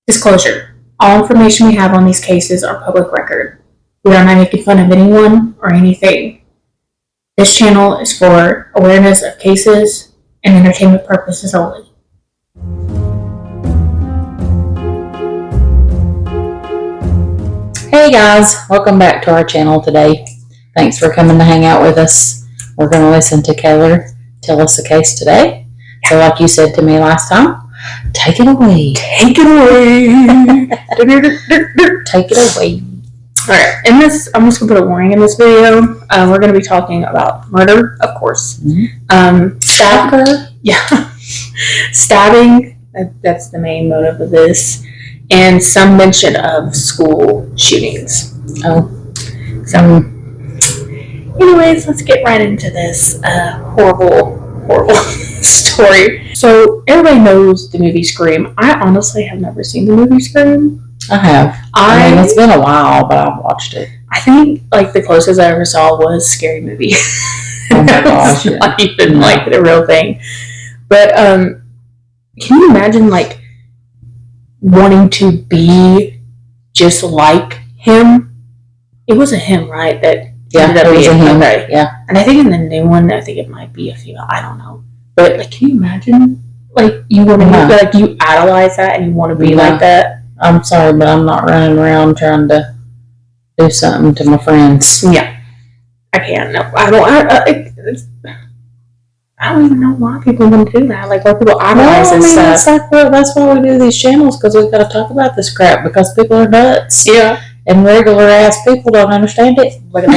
Disclosure. All information we have on these cases are public record. We are not making fun of anyone or anything. This channel is for awareness of cases and entertainment purposes only. Hey guys, welcome back to our channel today. Thanks for coming to hang out with us. We're going to listen to Kaylor tell us a case today. So like you said to me last time, take it away. Take it away. Take it away. Alright, in this, I'm just going to put a warning in this video. We're going to be talking about murder, of course. Stalker? Yeah. Stabbing, that's the main motive of this. And some mention of school shootings. Oh. So, anyways, let's get right into this horrible story. So, everybody knows the movie Scream. I honestly have never seen the movie Scream. I have. I mean, it's been a while, but I've watched it. I think, like, the closest I ever saw was Scary Movie. Oh my gosh. It's not even, like, the real thing. But, can you imagine, like, wanting to be just like him? It was a him, right? That it was a him. Okay. Yeah. And I think in the new one, I think it might be a female. I don't know. But like, can you imagine? Like, you want to like you idolize that and you want to be like that. I'm sorry, but I'm not running around trying to do something to my friends. Yeah, I can't. No, I don't. I don't even know why people want to do that. Like, why people idolize and stuff. That's why we do these channels, because we've got to talk about this crap, because people are nuts. Yeah. And regular ass people don't understand it. Look at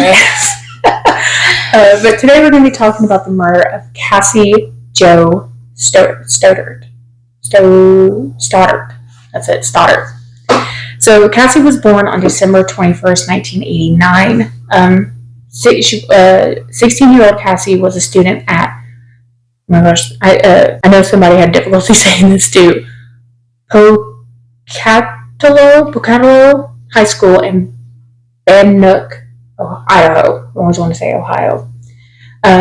that. But today we're going to be talking about the murder of Cassie Jo Stoddart. Stoddart. That's it, Stoddart. So Cassie was born on December 21st, 1989. 16-year-old Cassie was a student at, oh my gosh, I know somebody had difficulty saying this too, Pocatello High School in Van Nook, Idaho. I always want to say Ohio.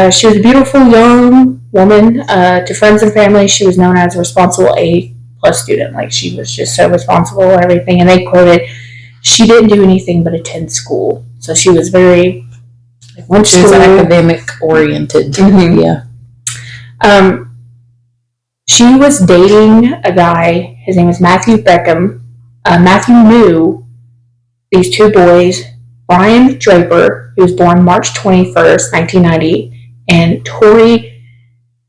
She was a beautiful young woman. To friends and family, she was known as a responsible A+ student. Like, she was just so responsible and everything. And they quoted, she didn't do anything but attend school. So she was very, like, went to school. Academic oriented. Mm-hmm. Yeah. She was dating a guy. His name was Matthew Beckham. Matthew knew these two boys, Brian Draper, who was born March 21st, 1990, and Tori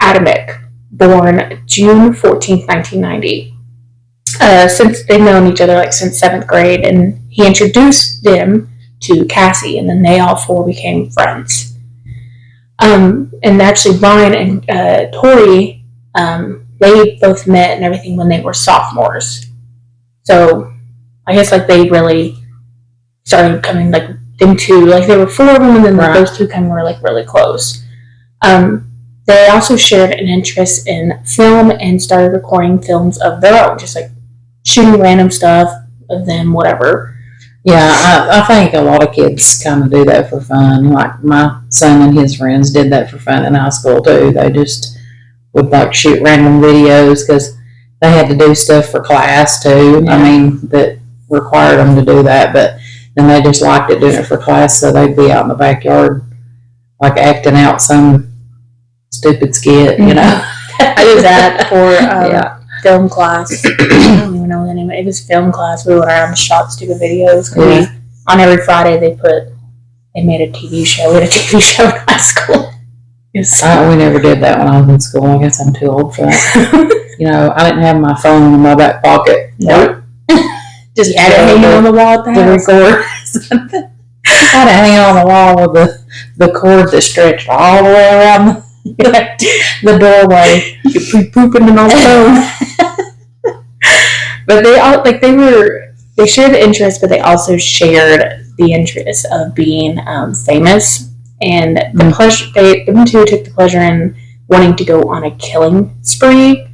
Adamick, born June 14th, 1990. Since they've known each other like since 7th grade, and he introduced them to Cassie, and then they all four became friends. And actually, Brian and Tori, they both met and everything when they were sophomores. So I guess like they really started becoming like them two, like there were four of them, and then those two kind of were like really close. They also shared an interest in film and started recording films of their own, just like shooting random stuff of them, whatever. Yeah, I think a lot of kids kind of do that for fun. Like my son and his friends did that for fun in high school too. They just would like shoot random videos because they had to do stuff for class too. Yeah. I mean, that required them to do that, but then they just liked it doing it for class, so they'd be out in the backyard like acting out some stupid skit, you know. I did that for film class. I don't even know the name of it. It was film class. We went around and shot stupid videos. Yeah. On every Friday they made a TV show. We had a TV show in high school. We never did that when I was in school. I guess I'm too old for that. You know, I didn't have my phone in my back pocket. Nope. Just had it hanging on the wall to record. I had it hanging on the wall with the cord that stretched all the way around the doorway. You could be pooping in on the phone. But they all they shared the interest, but they also shared the interest of being famous, and the pleasure. Them two took the pleasure in wanting to go on a killing spree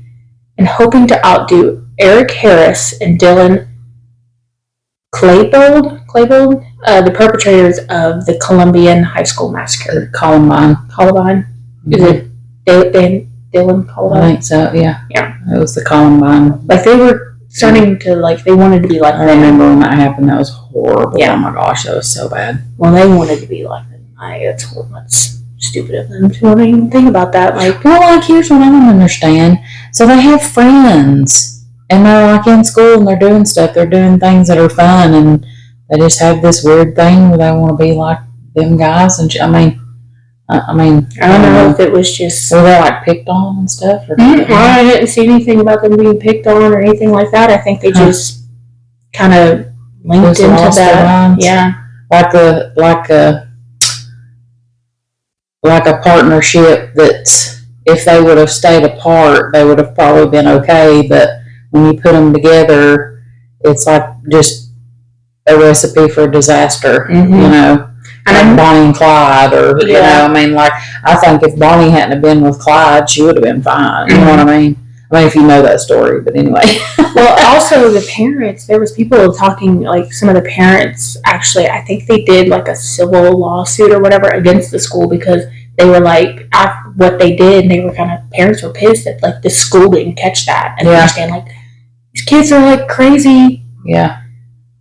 and hoping to outdo Eric Harris and Dylan Klebold, the perpetrators of the Columbian High School massacre. Columbine. Mm-hmm. Is it Dylan Columbine? I think so, yeah. Yeah. It was the Columbine. Like, they were starting to, like, they wanted to be like I them. remember when that happened. That was horrible. Yeah. Oh my gosh, that was so bad. Well, they wanted to be like them. That's stupid of them to not even think about that. Like, well, like, here's what I don't understand. So they have friends, and they're like in school, and they're doing stuff. They're doing things that are fun, and they just have this weird thing where they want to be like them guys. And I mean, I don't know if it was just. Were they like picked on and stuff? Or I didn't see anything about them being picked on or anything like that. I think they just kind of linked into that. Yeah, like a partnership that if they would have stayed apart, they would have probably been okay. But when you put them together, it's like just a recipe for disaster. Mm-hmm. You know. Like Bonnie and Clyde, or you know, I mean, like, I think if Bonnie hadn't have been with Clyde, she would have been fine. You know what I mean? I mean, if you know that story, but anyway. Well, also the parents. There was people talking, like, some of the parents actually. I think they did like a civil lawsuit or whatever against the school because they were like, after what they did, and they were parents were pissed that like the school didn't catch that and understand like these kids are like crazy. Yeah,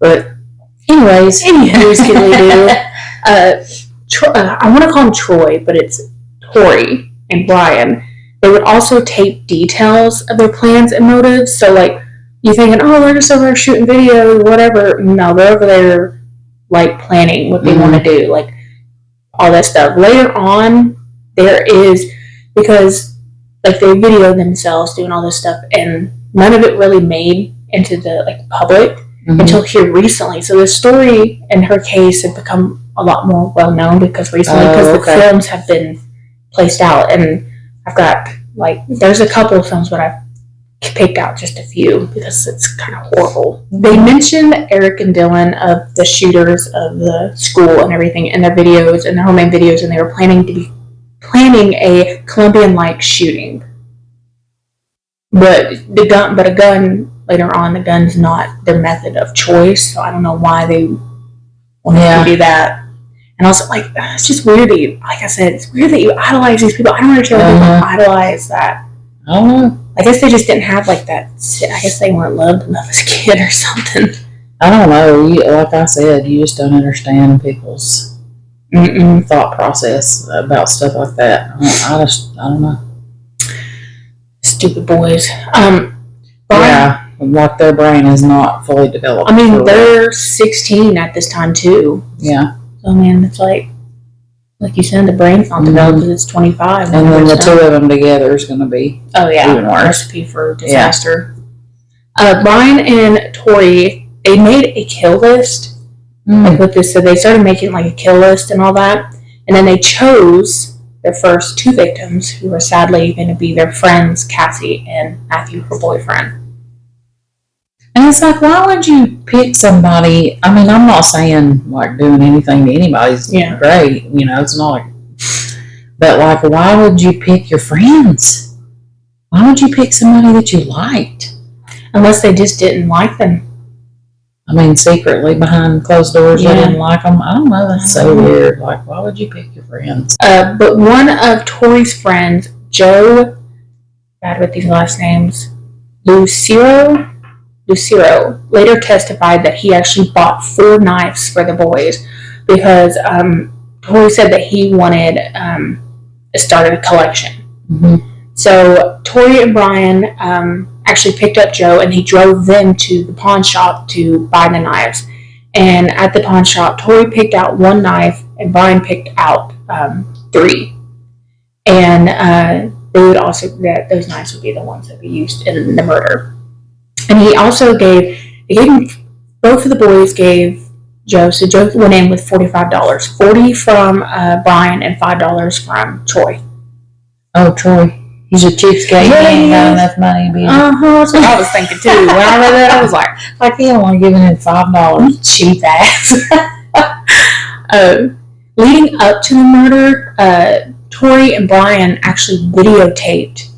but anyways, can we do? I want to call him Troy, but it's Tori and Brian. They would also tape details of their plans and motives. So, like, you thinking, oh, they're just over there shooting videos, whatever. No, they're over there, like, planning what they want to do, like, all that stuff. Later on, there is, because, like, they videoed themselves doing all this stuff, and none of it really made into the, like, public until here recently. So the story in her case had become a lot more well known because recently, because the films have been placed out, and I've got like there's a couple of films, but I've picked out just a few because it's kind of horrible. They mentioned Eric and Dylan of the shooters of the school and everything in their videos and their homemade videos, and they were planning a Colombian-like shooting, but a gun later on, the gun's not their method of choice, so I don't know why they wanted to do that. And also, like, it's just weird that you, like I said, it's weird that you idolize these people. I don't understand why people idolize that. I don't know. I guess they just didn't have, like, that. I guess they weren't loved enough as a kid or something. I don't know. Like I said, you just don't understand people's thought process about stuff like that. I don't know. Stupid boys. Yeah, like their brain is not fully developed. I mean, they're 16 at this time, too. Yeah. So, man, it's like you said, the brain's not developed because it's 25. And then the two of them together is going to be even worse. Recipe for disaster. Yeah. Brian and Tori, they made a kill list. Like with this, so they started making like a kill list and all that. And then they chose their first two victims, who were sadly going to be their friends, Cassie and Matthew, her boyfriend. And it's like, why would you pick somebody? I mean, I'm not saying like doing anything to anybody's great, you know, it's not like, but like, why would you pick your friends? Why would you pick somebody that you liked? Unless they just didn't like them. I mean, secretly behind closed doors, they didn't like them. I don't know, that's so weird. Like, why would you pick your friends? But one of Tori's friends, Joe, bad with these last names, Lucero, later testified that he actually bought 4 knives for the boys because Tori said that he wanted started a collection. So Tori and Brian actually picked up Joe, and he drove them to the pawn shop to buy the knives. And at the pawn shop, Tori picked out 1 knife, and Brian picked out 3. And they would also those knives would be the ones that would be used in the murder. And he also gave both of the boys gave Joe. So Joe went in with $45, $40 from Brian and $5 from Troy. Oh, Troy. He's a cheapskate. He ain't got enough money to be. That's what I was thinking too. When I read that, I was like he only giving him $5. Cheap ass. Leading up to the murder, Tori and Brian actually videotaped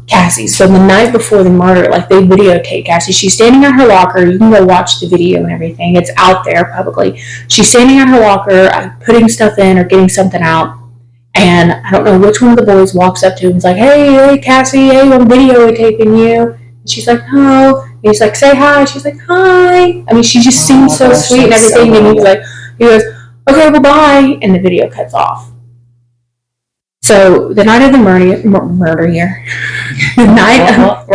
Cassie. So the night before the murder, like, they videotaped Cassie. She's standing at her locker. You can go watch the video and everything. It's out there publicly. She's standing at her locker, putting stuff in or getting something out. And I don't know which one of the boys walks up to him and is like, hey, Cassie, hey, I'm videotaping you. And she's like, no. He's like, say hi. She's like, hi. I mean, she just seems so sweet and everything. And he goes, okay, well, bye. And the video cuts off. So the night of the murder year, the night of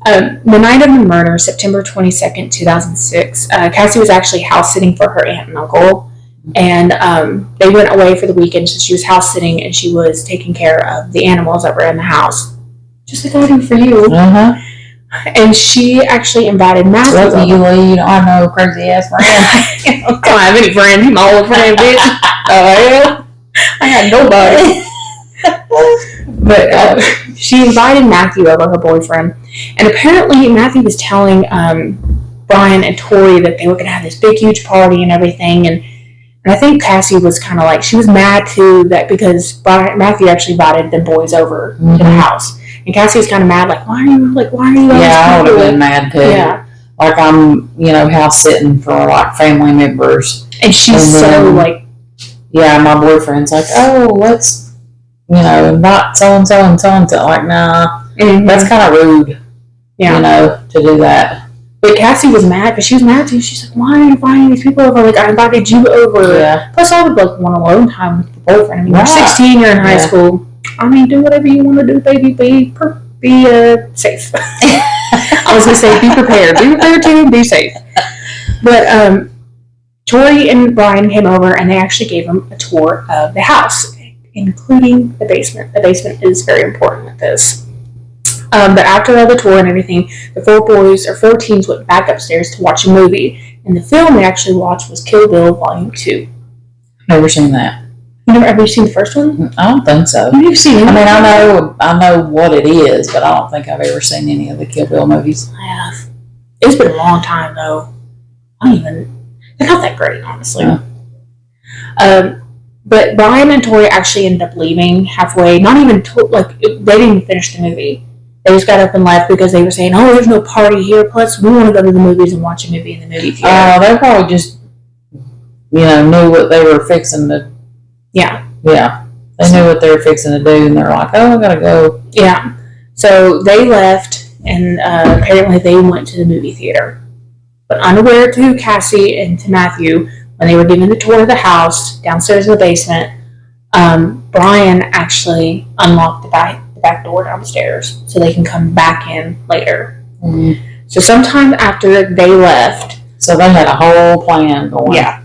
the murder, September 22nd, 2006, Cassie was actually house sitting for her aunt and uncle. And they went away for the weekend, so she was house sitting and she was taking care of the animals that were in the house. Just like I do for you. Uh-huh. And she actually invited Matthew. Lucky you, Lee. You don't have no crazy ass friends. I don't have any friends. You my old friend, bitch. Yeah. I got nobody. But she invited Matthew over, her boyfriend. And apparently Matthew was telling Brian and Tori that they were going to have this big, huge party and everything. And I think Cassie was kind of like, she was mad too, that because Matthew actually invited the boys over to the house. And Cassie was kind of mad, like, why are you? Yeah, I would have been mad too. Yeah. Like I'm, house sitting for like family members. And she's so like. Yeah, my boyfriend's like, oh, let's, invite so-and-so and so-and-so. Like, nah, that's kind of rude, to do that. But Cassie was mad, but she was mad too. She's like, why are you inviting these people over? Like, I invited you over. Yeah. Plus, I would like want alone time with the boyfriend. I mean, you're 16, you're in high school. I mean, do whatever you want to do, baby. Be safe. I was going to say, be prepared. Be prepared too, be safe. But, Tori and Brian came over and they actually gave them a tour of the house, including the basement. The basement is very important with this. But after all the tour and everything, the four teens went back upstairs to watch a movie. And the film they actually watched was Kill Bill Volume 2. Never seen that. You never ever seen the first one? I don't think so. You've seen it? I mean, I know what it is, but I don't think I've ever seen any of the Kill Bill movies. I have. It's been a long time though. They're not that great, honestly. Yeah. But Brian and Tori actually ended up leaving halfway. Not even they didn't even finish the movie. They just got up and left because they were saying, "Oh, there's no party here. Plus, we want to go to the movies and watch a movie in the movie theater." They probably just, knew what they were fixing to. Yeah. Yeah. They knew what they were fixing to do, and they're like, "Oh, I gotta go." Yeah. So they left, and apparently they went to the movie theater. But unaware to Cassie and to Matthew, when they were giving the tour of the house downstairs in the basement, Brian actually unlocked the back door downstairs so they can come back in later. Mm-hmm. So sometime after they left. So they had a whole plan going. Yeah.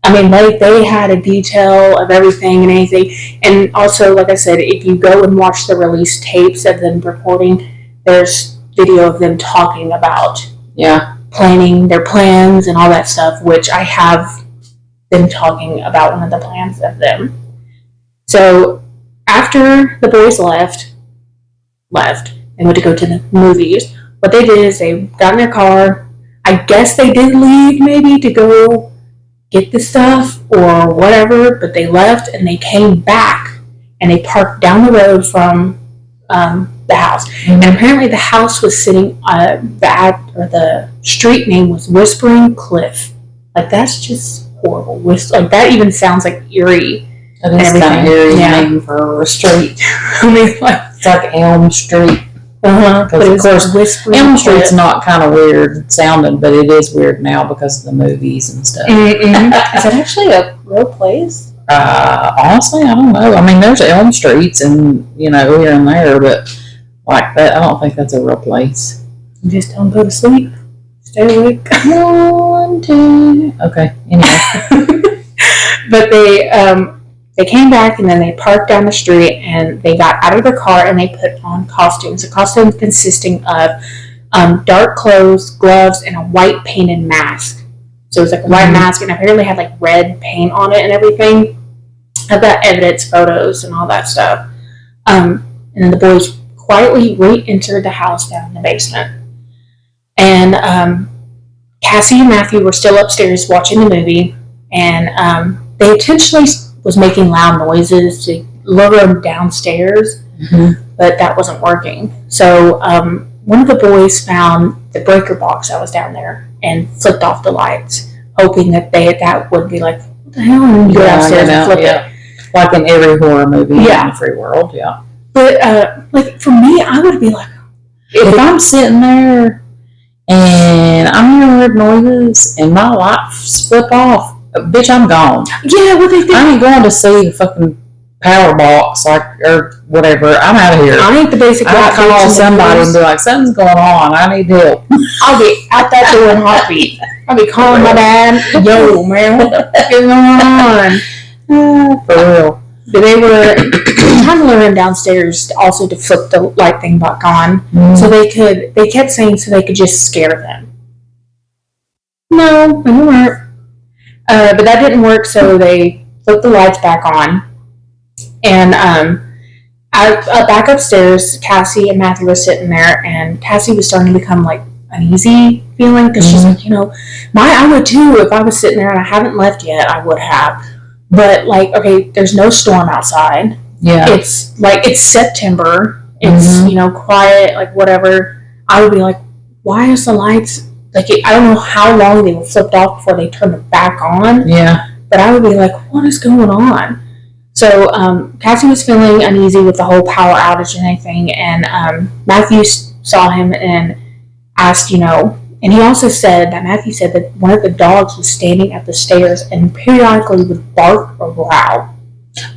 I mean, they had a detail of everything and anything. And also, like I said, if you go and watch the release tapes of them recording, there's video of them talking about. Yeah. Planning their plans and all that stuff, which I have been talking about one of the plans of them. So after the boys left and went to go to the movies, what they did is they got in their car. I guess they did leave maybe to go get the stuff or whatever, but they left and they came back and they parked down the road from the house. Mm-hmm. And apparently the house was sitting, the street name was Whispering Cliff. Like, that's just horrible. Like, that even sounds like eerie. That is kind of eerie name for a street. I mean, it's like Elm Street. But of course, Elm Street's not kind of weird sounding, but it is weird now because of the movies and stuff. Mm-hmm. Is that actually a real place? Honestly, I don't know. I mean, there's Elm Streets and, here and there, but like that, I don't think that's a real place. You just don't go to sleep. Stay awake. 1, 2. Okay, anyway. But they came back and then they parked down the street and they got out of their car and they put on costumes. A costume consisting of dark clothes, gloves, and a white painted mask. So it was like a white mask and apparently had like red paint on it and everything. I've got evidence, photos, and all that stuff. And then the boys quietly re-entered the house down in the basement. And Cassie and Matthew were still upstairs watching the movie, and they intentionally was making loud noises to lure them downstairs, but that wasn't working. So one of the boys found the breaker box that was down there and flipped off the lights, hoping that that would be like, what the hell? And you go downstairs and flip it. Like in every horror movie in the free world, yeah. But, like, for me, I would be like, If I'm sitting there and I'm hearing weird noises and my lights flip off, bitch, I'm gone. Yeah, what they think. I ain't going to see the fucking power box or whatever. I'm out of here. I ain't the basic. I call somebody and be like, something's going on. I need help. I'll be out that door in a heartbeat. I'll be calling my dad. Yo, man, what the fuck is going on? For real. But they were trying to lure him downstairs also to flip the light thing back on. So they kept saying so they could just scare them. No, they weren't. But that didn't work, so they flipped the lights back on. And back upstairs, Cassie and Matthew were sitting there, and Cassie was starting to become like uneasy feeling because she's like, I would too if I was sitting there and I haven't left yet. I would have. But, like, okay, there's no storm outside. Yeah. It's, like, it's September. It's, quiet, like, whatever. I would be like, why is the lights, like, I don't know how long they were flipped off before they turned it back on. Yeah. But I would be like, what is going on? So, Cassie was feeling uneasy with the whole power outage and everything. And Matthew saw him and asked, and he also said that Matthew said that one of the dogs was standing at the stairs and periodically would bark or growl.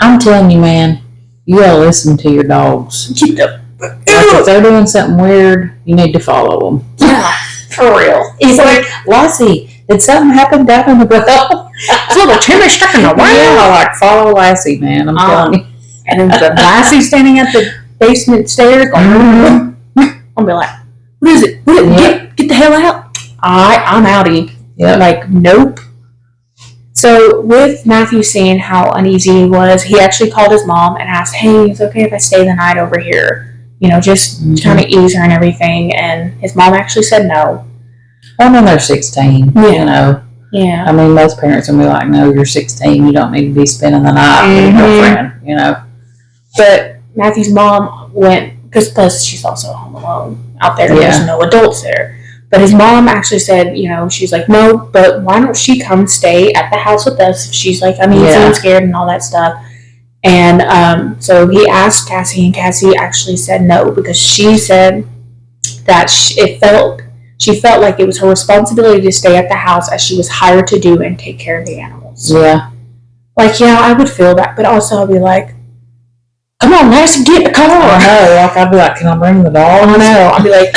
I'm telling you, man, you gotta listen to your dogs. If they're doing something weird, you need to follow them. Yeah, for real. He's like, Lassie, did something happen down in the well? It's a little Timmy stuck in the well. Yeah, like follow Lassie, man. I'm telling you. And then the Lassie standing at the basement stairs going, I'll be like, what is it? Get the hell out. I'm outie. Yeah. Like, nope. So with Matthew seeing how uneasy he was, he actually called his mom and asked, hey, is it okay if I stay the night over here? Just kind of ease her and everything. And his mom actually said no. Well, then they're 16, Yeah. I mean, most parents will be like, no, you're 16. You don't need to be spending the night with your girlfriend, But Matthew's mom went, because plus she's also home alone out there. Yeah. There's no adults there. But his mom actually said, she's like, no, but why don't she come stay at the house with us if she's like uneasy and scared and all that stuff. And so he asked Cassie, and Cassie actually said no because she said that she felt like it was her responsibility to stay at the house as she was hired to do and take care of the animals. Yeah. Like, I would feel that, but also I'd be like, come on, Lassie, get in the car. I know. Like, I'd be like, can I bring the dog? I know. I'd be like,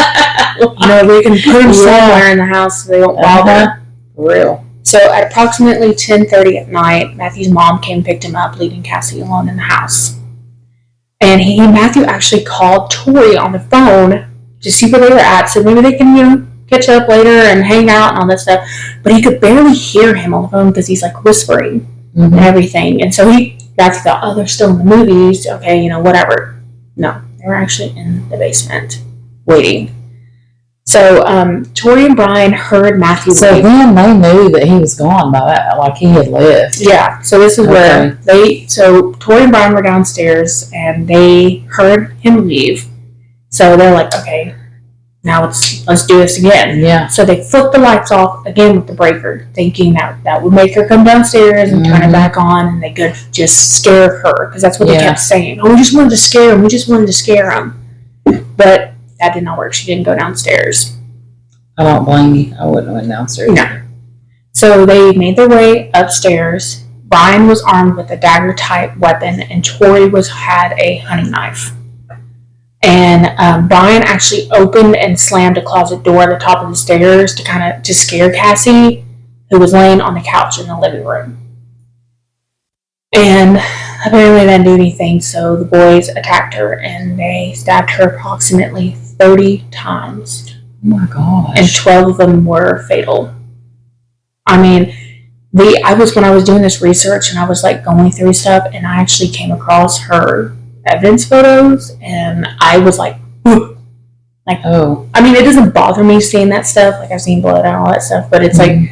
we can put them somewhere in the house so they won't bother. For real. So at approximately 10:30 at night, Matthew's mom came and picked him up, leaving Cassie alone in the house. And Matthew actually called Tori on the phone to see where they were at, so maybe they can, catch up later and hang out and all that stuff. But he could barely hear him on the phone because he's like whispering and everything. And so Matthew thought, they're still in the movies. Okay, whatever. No, they were actually in the basement waiting. So Tori and Brian heard Matthew. So then they knew that he was gone by that, like he had left. Yeah. So this is where So Tori and Brian were downstairs and they heard him leave. So they're like, okay, now let's do this again. Yeah. So they flipped the lights off again with the breaker, thinking that would make her come downstairs and turn it back on, and they could just scare her because that's what they kept saying. Oh, we just wanted to scare him. We just wanted to scare him. But that did not work. She didn't go downstairs. I don't blame you. I wouldn't have went downstairs. No. So they made their way upstairs. Brian was armed with a dagger-type weapon, and Tori had a hunting knife. And Brian actually opened and slammed a closet door at the top of the stairs to scare Cassie, who was laying on the couch in the living room. And apparently that didn't do anything, so the boys attacked her and they stabbed her approximately 30 times. Oh my gosh. And 12 of them were fatal. I mean, when I was doing this research and I was like going through stuff, and I actually came across her evidence photos, and I was like, like, oh. I mean, it doesn't bother me seeing that stuff. Like, I've seen blood and all that stuff, but it's like,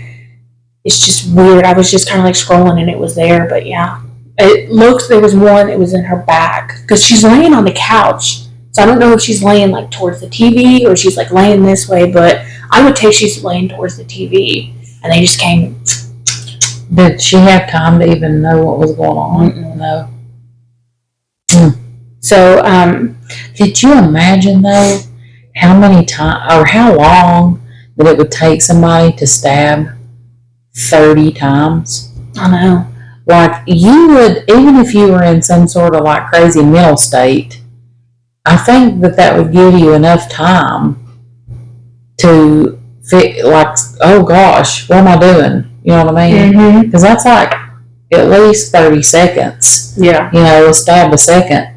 it's just weird. I was just kind of like scrolling and it was there, but yeah. There was one, it was in her back, because she's laying on the couch. So I don't know if she's laying like towards the TV or she's like laying this way, but I would take she's laying towards the TV, and they just came. Did she have time to even know what was going on? Mm-mm. No. So, did you imagine though how many times or how long that it would take somebody to stab 30 times. I know. Like, you would, even if you were in some sort of like crazy mental state, I think that would give you enough time to like, oh gosh, what am I doing? You know what I mean? Because that's like at least 30 seconds. Yeah. You know, a stab a second.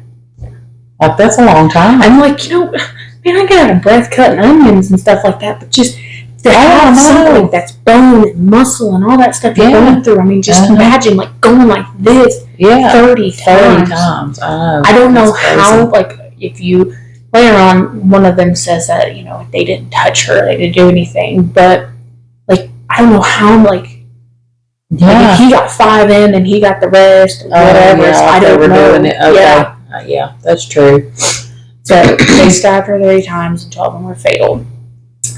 Like, that's a long time. I'm like, man, I get out of breath cutting onions and stuff like that, but just to have something that's bone and muscle and all that stuff you're going through. I mean, just imagine like going like this 30 times. I know. I don't know how, like, if you later on, one of them says that, they didn't touch her, they didn't do anything, but like, I don't know how, like, if he got 5 in and he got the rest, whatever. I don't know. Doing it. Okay. Yeah, that's true. So they stabbed her 30 times and 12 of them were fatal.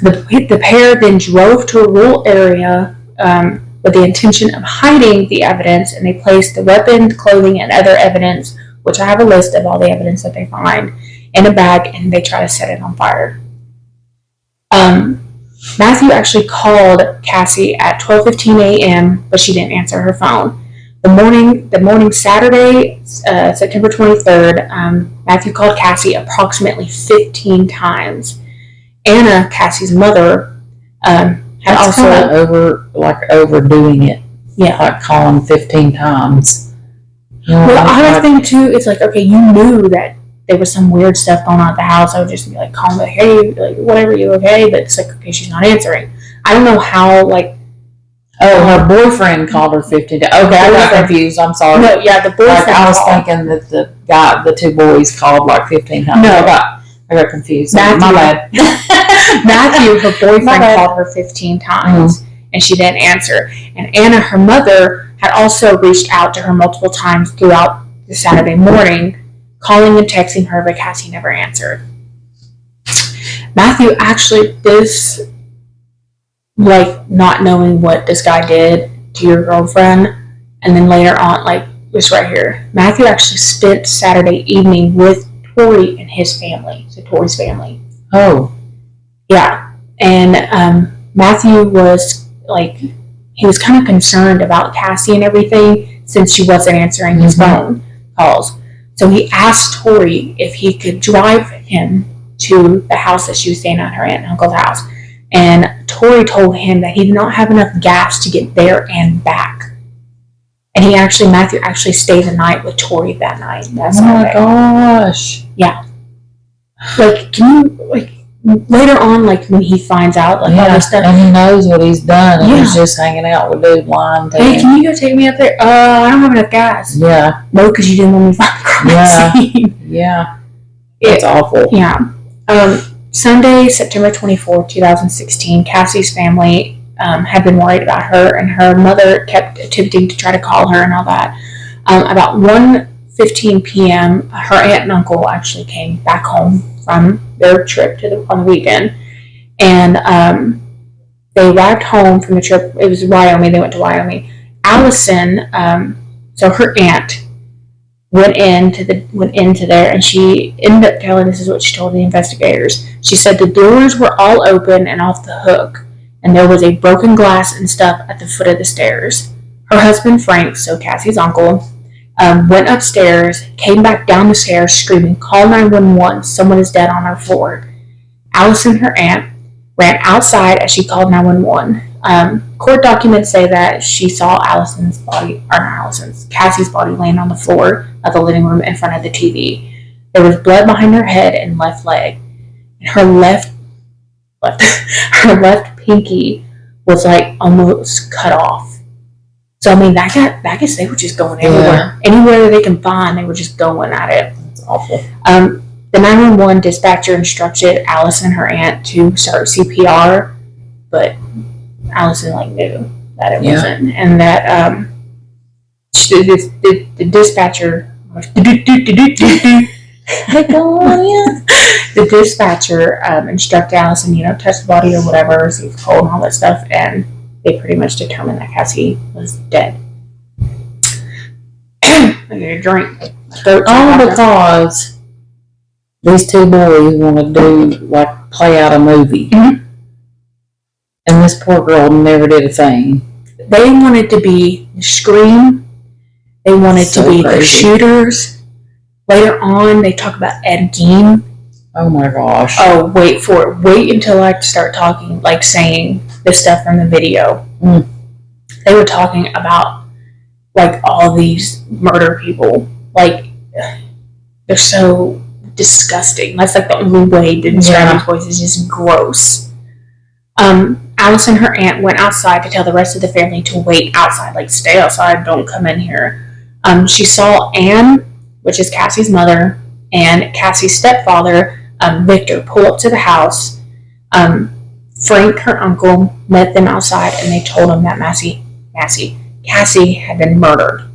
The pair then drove to a rural area with the intention of hiding the evidence, and they placed the weapon, clothing, and other evidence, which I have a list of all the evidence that they find, in a bag, and they try to set it on fire. Matthew actually called Cassie at 12:15 a.m., but she didn't answer her phone. The morning Saturday, September 23rd, Matthew called Cassie approximately 15 times. Anna, Cassie's mother, had That's also overdoing it. Yeah, like calling 15 times. Well, I think too, it's like, okay, you knew that there was some weird stuff going on at the house. I would just be like, calling her, hey, like, whatever, you okay? But it's like, okay, she's not answering. I don't know how, like. Oh, her boyfriend called her 15 times. Okay, I got confused. I'm sorry. No, yeah, the boyfriend. I was thinking that the 2 boys called like 15 times. No. I got confused. Matthew, my bad. Matthew, her boyfriend, called her 15 times, and she didn't answer. And Anna, her mother, had also reached out to her multiple times throughout the Saturday morning, calling and texting her, but Cassie never answered. Matthew actually, like, not knowing what this guy did to your girlfriend, and then later on, like, this right here, Matthew actually spent Saturday evening with Tori and his family, so Tori's family. Oh. Yeah. And Matthew was, like, he was kind of concerned about Cassie and everything since she wasn't answering his phone calls. So he asked Tori if he could drive him to the house that she was staying at, her aunt and uncle's house. And Tori told him that he did not have enough gas to get there and back. And Matthew actually stayed the night with Tori that night. Oh my gosh. Yeah. Like, can you, like, later on, like, when he finds out, like, all this stuff. And he knows what he's done, and he's just hanging out with dude lying to him. Hey, can you go take me up there? I don't have enough gas. Yeah. No, because you didn't want me to find the crime scene. Yeah. It's awful. Yeah. Sunday, September 24th, 2016, Cassie's family had been worried about her, and her mother kept attempting to try to call her and all that. About 1:15 p.m., her aunt and uncle actually came back home from their trip on the weekend, and they arrived home from the trip. It was Wyoming. They went to Wyoming. Allison, so her aunt, went into there, and she ended up telling, this is what she told the investigators. She said the doors were all open and off the hook, and there was a broken glass and stuff at the foot of the stairs. Her husband, Frank, so Cassie's uncle, went upstairs, came back down the stairs screaming, call 911, someone is dead on our floor. Allison, her aunt, ran outside as she called 911. Court documents say that she saw Cassie's body laying on the floor of the living room in front of the TV. There was blood behind her head and left leg. And her left pinky was like almost cut off. So I mean, I guess they were just going everywhere. Anywhere they can find, they were just going at it. It's awful. The 911 dispatcher instructed Allison and her aunt to start CPR, but Allison knew that it wasn't, and that the dispatcher. The dispatcher instructed Allison, touch the body or whatever, see if it's cold and all that stuff, and they pretty much determined that Cassie was dead. I need a drink. All because these 2 boys want to do, like, play out a movie. Mm-hmm. And this poor girl never did a thing. They wanted to be Scream. They wanted to be the shooters. Later on, they talk about Ed Gein. Oh my gosh. Oh, wait for it. Wait until I start talking, like saying the stuff from the video. Mm. They were talking about, like, all these murder people. Like, they're so disgusting. That's, like, the only way to describe these boys is just gross. Alice and her aunt went outside to tell the rest of the family to wait outside. Like, stay outside, don't come in here. She saw Anne, which is Cassie's mother, and Cassie's stepfather, Victor, pull up to the house. Frank, her uncle, met them outside, and they told him that Cassie had been murdered.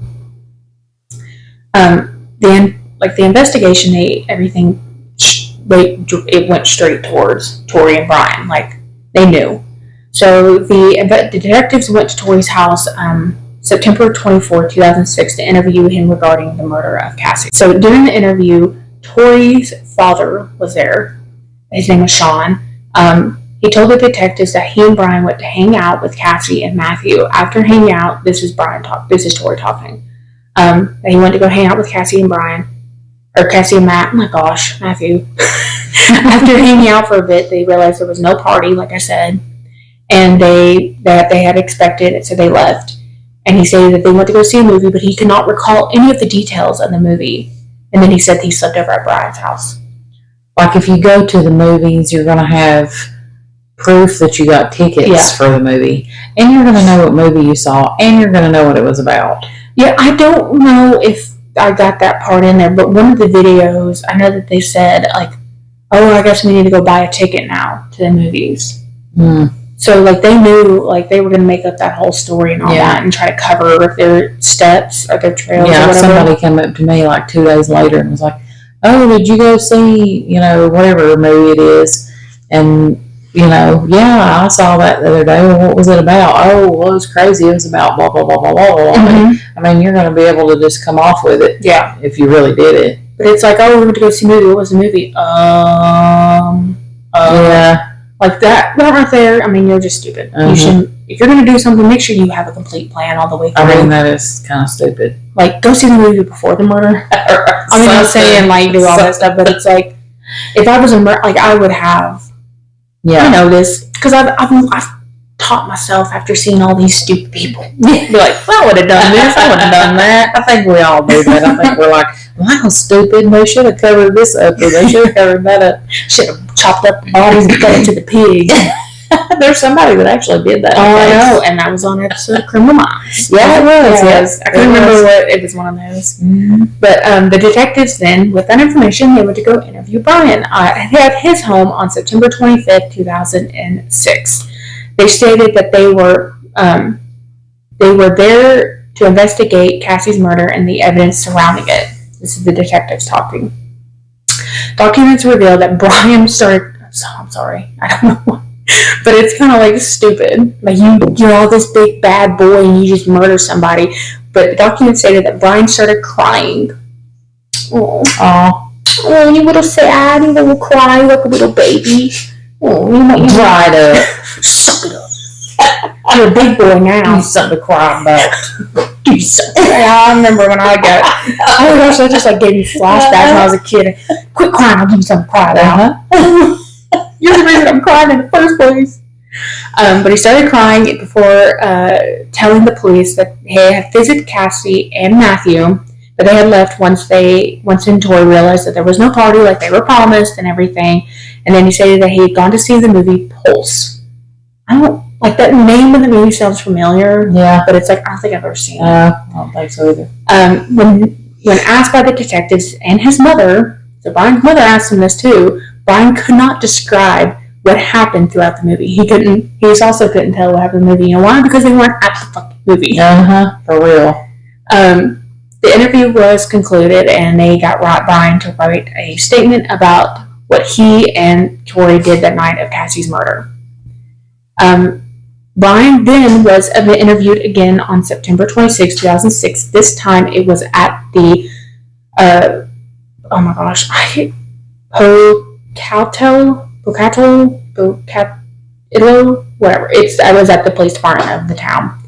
Then, like, the investigation, it went straight towards Tori and Brian. Like, they knew. So the detectives went to Tori's house September 24, 2006 to interview him regarding the murder of Cassie. So during the interview, Tori's father was there. His name was Sean. He told the detectives that he and Brian went to hang out with Cassie and Matthew. After hanging out, this is Tori talking. That he went to go hang out with Cassie and Brian, or Cassie and Matt. Oh my gosh, Matthew. After hanging out for a bit, they realized there was no party, like I said, and they had expected it, so they left. And he said that they went to go see a movie, but he could not recall any of the details of the movie. And then he said he slept over at Brian's house. Like, if you go to the movies, you're going to have proof that you got tickets for the movie. And you're going to know what movie you saw, and you're going to know what it was about. Yeah, I don't know if I got that part in there, but one of the videos, I know that they said, like, oh, I guess we need to go buy a ticket now to the movies. Mm. So, like, they knew, like, they were going to make up that whole story and all that and try to cover their steps or their trails or whatever. Somebody came up to me, like, 2 days later and was like, oh, did you go see, whatever movie it is? And, I saw that the other day. Well, what was it about? Oh, well, it was crazy. It was about blah, blah, blah, blah, blah, blah. Mm-hmm. I mean, you're going to be able to just come off with it. Yeah. If you really did it. But it's like, oh, we went to go see a movie. What was the movie? Yeah. Like that right there, I mean, you're just stupid. You shouldn't, if you're going to do something, make sure you have a complete plan all the way through. I mean, that is kind of stupid. Like, go see the movie before the murder. I mean, I'm saying, like, do all that stuff, but it's like, if I was a murder, like, I would have, I know this, because I've taught myself after seeing all these stupid people. Be like, well, I would have done this, I would have done that. I think we all do that. I think we're like, well, that was stupid. They should have covered this up, or they should have covered that up. Should have chopped up the bodies and fed it to the pig. There's somebody that actually did that. Oh, I know, and that was on an episode of Criminal Minds. Yeah, it was. Yes. I can't remember what, it was one of those. Mm-hmm. But the detectives then, with that information, they went to go interview Brian at his home on September 25th, 2006. They stated that they were there to investigate Cassie's murder and the evidence surrounding it. This is the detectives talking. Documents reveal that Brian started... I'm sorry. I don't know why. But it's kind of like stupid. Like, you're all this big bad boy and you just murder somebody. But the documents stated that Brian started crying. Oh, you little sad, you little cry like a little baby. Oh, you dried up. Suck it up. You're a big boy now. You something to cry about. Do something. Yeah, I remember when I got. Oh my gosh, that just like gave me flashbacks when I was a kid. Quit crying, I'll give you something to cry about. You're the reason I'm crying in the first place. But he started crying before telling the police that he had visited Cassie and Matthew, but they had left once Tori realized that there was no party like they were promised and everything. And then he stated that he had gone to see the movie Pulse. I don't like that name of the movie sounds familiar. Yeah, but it's like I don't think I've ever seen it. I don't think so either. When asked by the detectives and his mother, so Brian's mother asked him this too. Brian could not describe what happened throughout the movie. He also couldn't tell what happened in the movie. You know why? Because they weren't at the fucking movie. For real. The interview was concluded, and they got Brian to write a statement about what he and Tori did that night of Cassie's murder. Brian then was interviewed again on September 26, 2006. This time it was at the, whatever. I was at the police department of the town.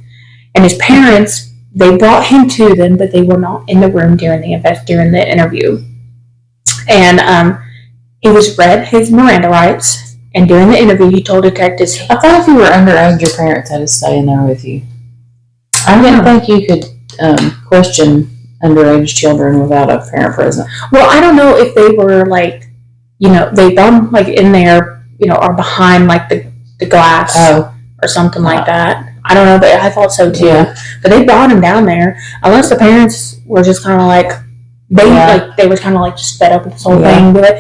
And his parents, they brought him to them, but they were not in the room during the interview. And he was read his Miranda rights, and during the interview, he told detectives. I thought if you were underage, your parents had to stay in there with you. I didn't think you could question underage children without a parent present. Well, I don't know if they were like, they brought like in there, or behind like the glass or something like that. I don't know, but I thought so too. Yeah. But they brought him down there, unless the parents were just kind of like, they were kind of like just fed up with this whole thing. But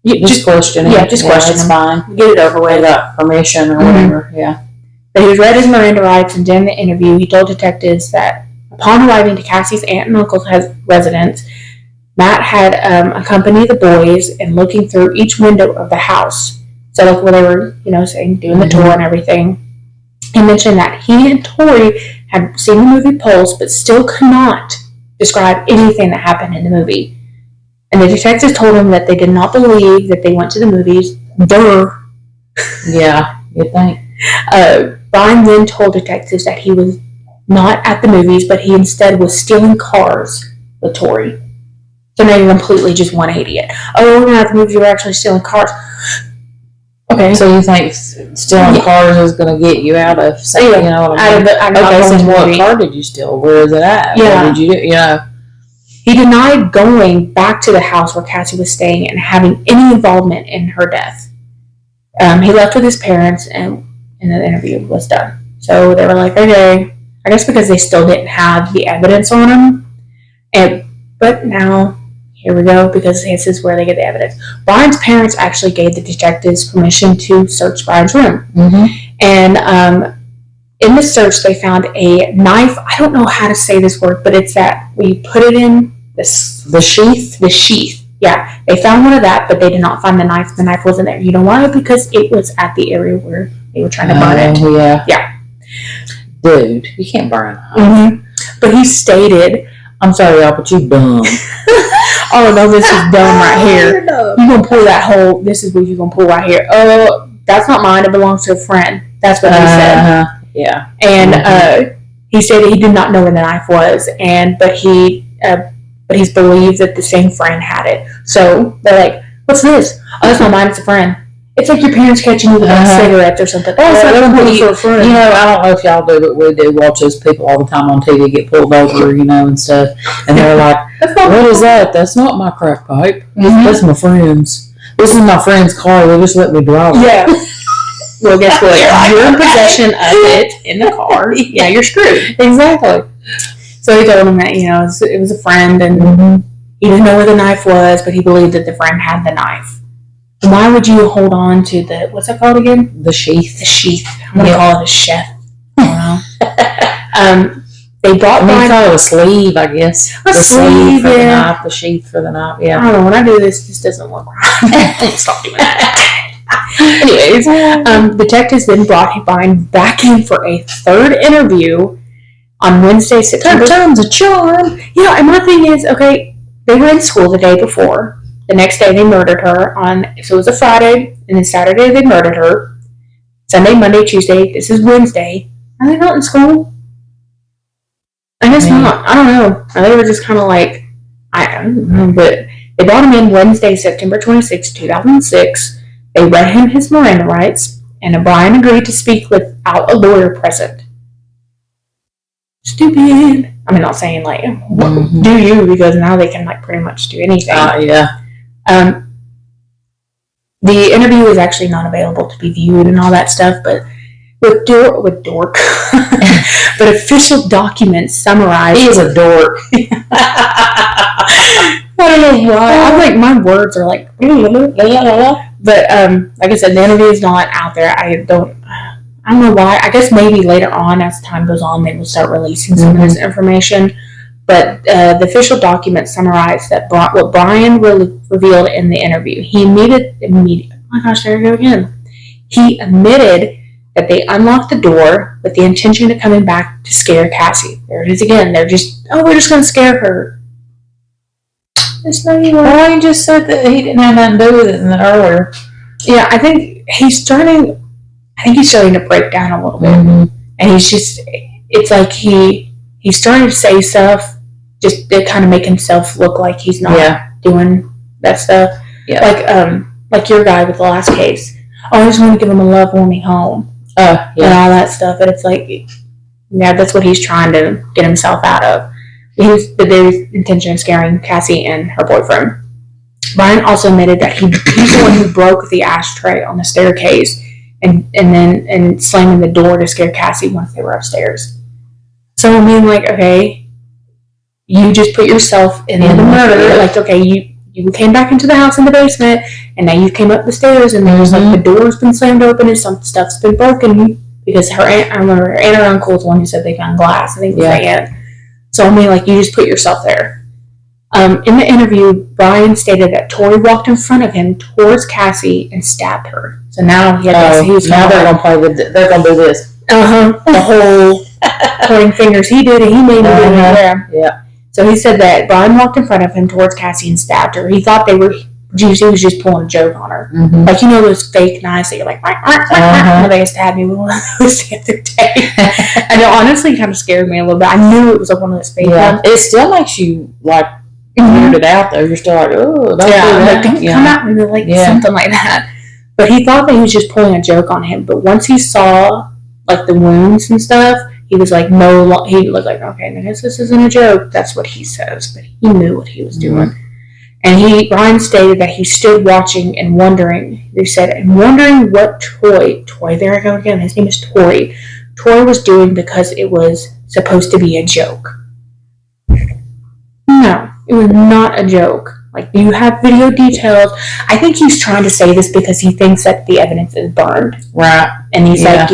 just question it. Yeah, just question it's him. Fine. Get it over with. Without permission or whatever. Yeah. But he was read his Miranda rights, and during the interview, he told detectives that upon arriving to Cassie's aunt and uncle's residence, Matt had accompanied the boys and looking through each window of the house. So, like, where they were, saying, doing the tour and everything. He mentioned that he and Tori had seen the movie Pulse, but still could not describe anything that happened in the movie. And the detectives told him that they did not believe that they went to the movies. Yeah, you'd think. Brian then told detectives that he was not at the movies, but he instead was stealing cars with Tori. So now you're completely just 180 it. Oh, we're not at the movies, we're actually stealing cars. Okay. So you think stealing cars is going to get you out of something, what I mean? So what car did you steal? Where is it at? Yeah. What did you do? He denied going back to the house where Cassie was staying and having any involvement in her death. He left with his parents, and the interview was done. So they were like, okay, I guess because they still didn't have the evidence on him. But now, here we go, because this is where they get the evidence. Brian's parents actually gave the detectives permission to search Brian's room. Mm-hmm. And in the search, they found a knife. I don't know how to say this word, but it's that we put it in the sheath. The sheath. Yeah, they found one of that, but they did not find the knife. The knife wasn't there. You know why? Because it was at the area where they were trying to burn it. Yeah. Yeah. Dude, you can't burn a knife. Mm-hmm. But he stated, I'm sorry, y'all, but you dumb. Oh, no, this is dumb right here. You're going to pull that whole, this is what you're going to pull right here. Oh, that's not mine. It belongs to a friend. That's what he said. Yeah. And he said he did not know where the knife was, but he's believed that the same friend had it. So they're like, what's this? Oh, that's not mine. It's a friend. It's like your parents catching you with cigarettes or something. Oh, it's like for a friend. I don't know if y'all do, but we do watch those people all the time on TV get pulled over, and stuff. And they're like, what is that? That's not my crack pipe. Mm-hmm. That's my friend's. This is my friend's car. They just let me drive it. Yeah. Well, guess what? You're in possession of it in the car. Yeah, you're screwed. Exactly. So he told him that, it was a friend, and he didn't know where the knife was, but he believed that the friend had the knife. Why would you hold on to what's it called again? The sheath. The sheath. I'm going to call it a chef. I don't know. They brought Brian. Call it a sleeve, I guess. The sleeve for the knife, the sheath for the knife, yeah. I don't know. When I do this doesn't look right. Stop doing that. Anyways, detectives then brought Brian back in for a third interview on Wednesday, September. Third time's a charm. And my thing is, okay, they were in school the day before. The next day they murdered her so it was a Friday, and then Saturday they murdered her. Sunday, Monday, Tuesday, this is Wednesday. Are they not in school? I guess not. I don't know. They were just kind of like, I don't know, but they brought him in Wednesday, September 26, 2006. They read him his Miranda rights, and Brian agreed to speak without a lawyer present. Stupid. I mean, not saying like, do you, because now they can like pretty much do anything. Yeah. The interview is actually not available to be viewed and all that stuff, but with dork, but official documents summarized. He is a dork. I don't know why. I'm like, my words are like, but like I said, the interview is not out there. I don't know why. I guess maybe later on, as time goes on, they will start releasing some of this information. But the official document summarized that what Brian revealed in the interview. He admitted, oh my gosh, there we go again. He admitted that they unlocked the door with the intention of coming back to scare Cassie. There it is again. They're just, we're just going to scare her. It's not even. Well, he just said that he didn't have nothing to do with it earlier. Yeah, I think he's starting to break down a little bit. Mm-hmm. And it's like he's starting to say stuff just to kind of make himself look like he's not doing that stuff. Yeah. Like your guy with the last case. Oh, I just want to give him a love warning home. And all that stuff. And it's like, yeah, that's what he's trying to get himself out of. There's intention of scaring Cassie and her boyfriend. Brian also admitted that he's the one who broke the ashtray on the staircase and slamming the door to scare Cassie once they were upstairs. So I mean, like, okay, you just put yourself in the murder. Like, okay, you came back into the house in the basement, and now you came up the stairs, and there's like the door's been slammed open, and some stuff's been broken because I remember her aunt or uncle was the one who said they found glass. I think it was the aunt. So I mean, like, you just put yourself there. In the interview, Brian stated that Tori walked in front of him towards Cassie and stabbed her. So now he had this. Now they're gonna do this. The whole pointing fingers. He did it. He made me do it. Yeah. So he said that Brian walked in front of him towards Cassie and stabbed her. He thought he was just pulling a joke on her. Mm-hmm. Like, you know those fake knives that you're like, when they stabbed me with one of those the other day. And it honestly kind of scared me a little bit. I knew it was like one of those fake ones. It still makes you like weirded out though. You're still like, oh, don't do that. Don't come at me with something like that. But he thought that he was just pulling a joke on him. But once he saw like the wounds and stuff, he was like, he looked like, okay, I guess this isn't a joke. That's what he says. But he knew what he was doing. Mm-hmm. And Brian stated that he stood watching and wondering. They said, and wondering what Troy, there I go again. His name is Troy was doing because it was supposed to be a joke. No, it was not a joke. Like, you have video details. I think he's trying to say this because he thinks that the evidence is burned. Right. And he's like,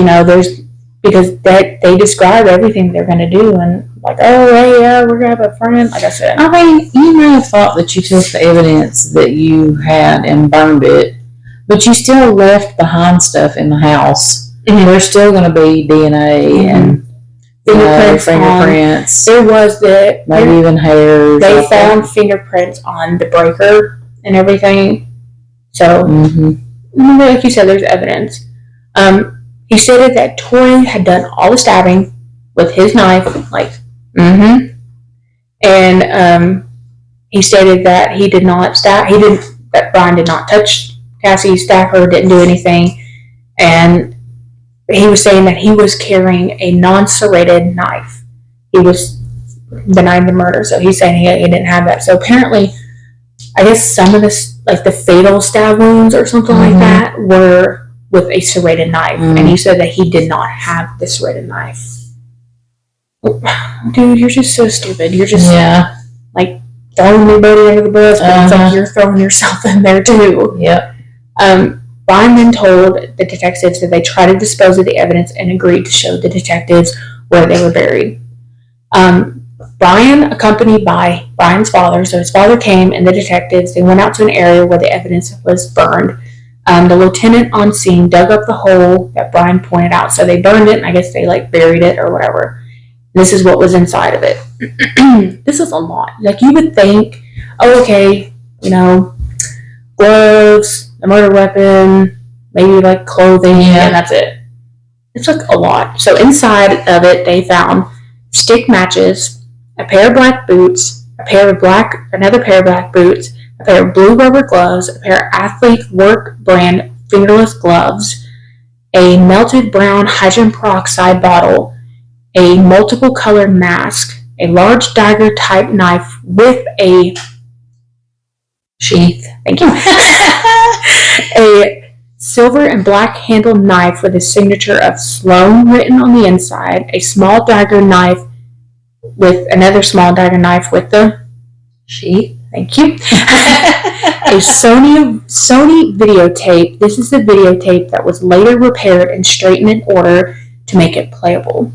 because they describe everything they're going to do, and like, oh, hey, yeah, we're going to have a friend. Like I said, I mean, you may have thought that you took the evidence that you had and burned it, but you still left behind stuff in the house. Mm-hmm. There's still going to be DNA and fingerprints. There was maybe even hairs. They found fingerprints on the breaker and everything. So, like you said, there's evidence. He stated that Tori had done all the stabbing with his knife, and he stated that he did not stab. That Brian did not touch Cassie, stab her, didn't do anything, and he was saying that he was carrying a non-serrated knife. He was denying the murder, so he's saying he didn't have that. So apparently, I guess some of this, like the fatal stab wounds or something like that, were with a serrated knife, and he said that he did not have the serrated knife. Dude, you're just so stupid. You're just like throwing everybody under the bus, but it's like you're throwing yourself in there too. Yep. Brian then told the detectives that they tried to dispose of the evidence and agreed to show the detectives where they were buried. Brian, accompanied by Brian's father, so his father came and the detectives, they went out to an area where the evidence was burned. The lieutenant on scene dug up the hole that Brian pointed out. So they burned it, and I guess they buried it or whatever. This is what was inside of it. This is a lot. Like, you would think, oh, okay, gloves, a murder weapon, maybe clothing, and that's it. It's a lot. So inside of it, they found stick matches, a pair of black boots, another pair of black boots, a pair of blue rubber gloves, a pair of athlete work brand fingerless gloves, a melted brown hydrogen peroxide bottle, a multiple colored mask, a large dagger type knife with a sheath. Thank you. A silver and black handled knife with a signature of Sloan written on the inside, a small dagger knife with another small dagger knife with the sheath. Thank you. A Sony videotape. This is the videotape that was later repaired and straightened in order to make it playable.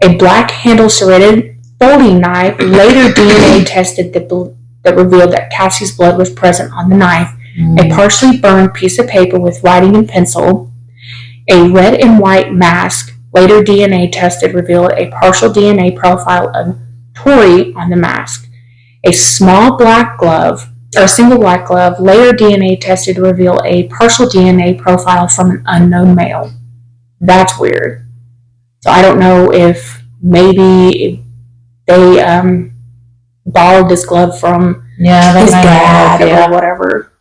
A black handle serrated folding knife. Later DNA tested that revealed that Cassie's blood was present on the knife. A partially burned piece of paper with writing in pencil. A red and white mask. Later DNA tested revealed a partial DNA profile of Tori on the mask. A small black glove, or a single black glove. Later DNA tested to reveal a partial DNA profile from an unknown male. That's weird. So I don't know if maybe they borrowed this glove from his dad or whatever.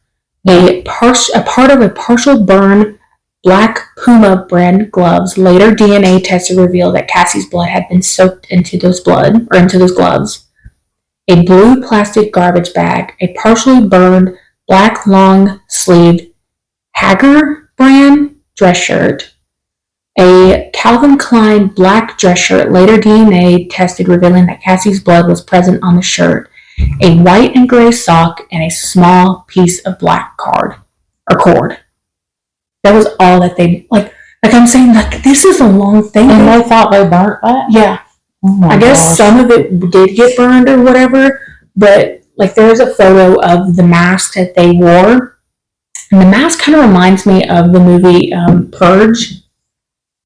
A part of a partial burn black Puma brand gloves. Later DNA tests revealed that Cassie's blood had been soaked into those gloves. A blue plastic garbage bag, a partially burned black long-sleeved Hager brand dress shirt, a Calvin Klein black dress shirt. Later DNA tested revealing that Cassie's blood was present on the shirt. A white and gray sock, and a small piece of black cord. That was all that they, like I'm saying, like, this is a long thing. And they thought they burnt that? Yeah. Oh I guess gosh. some of it did get burned or whatever, but, like, there's a photo of the mask that they wore, and the mask kind of reminds me of the movie Purge.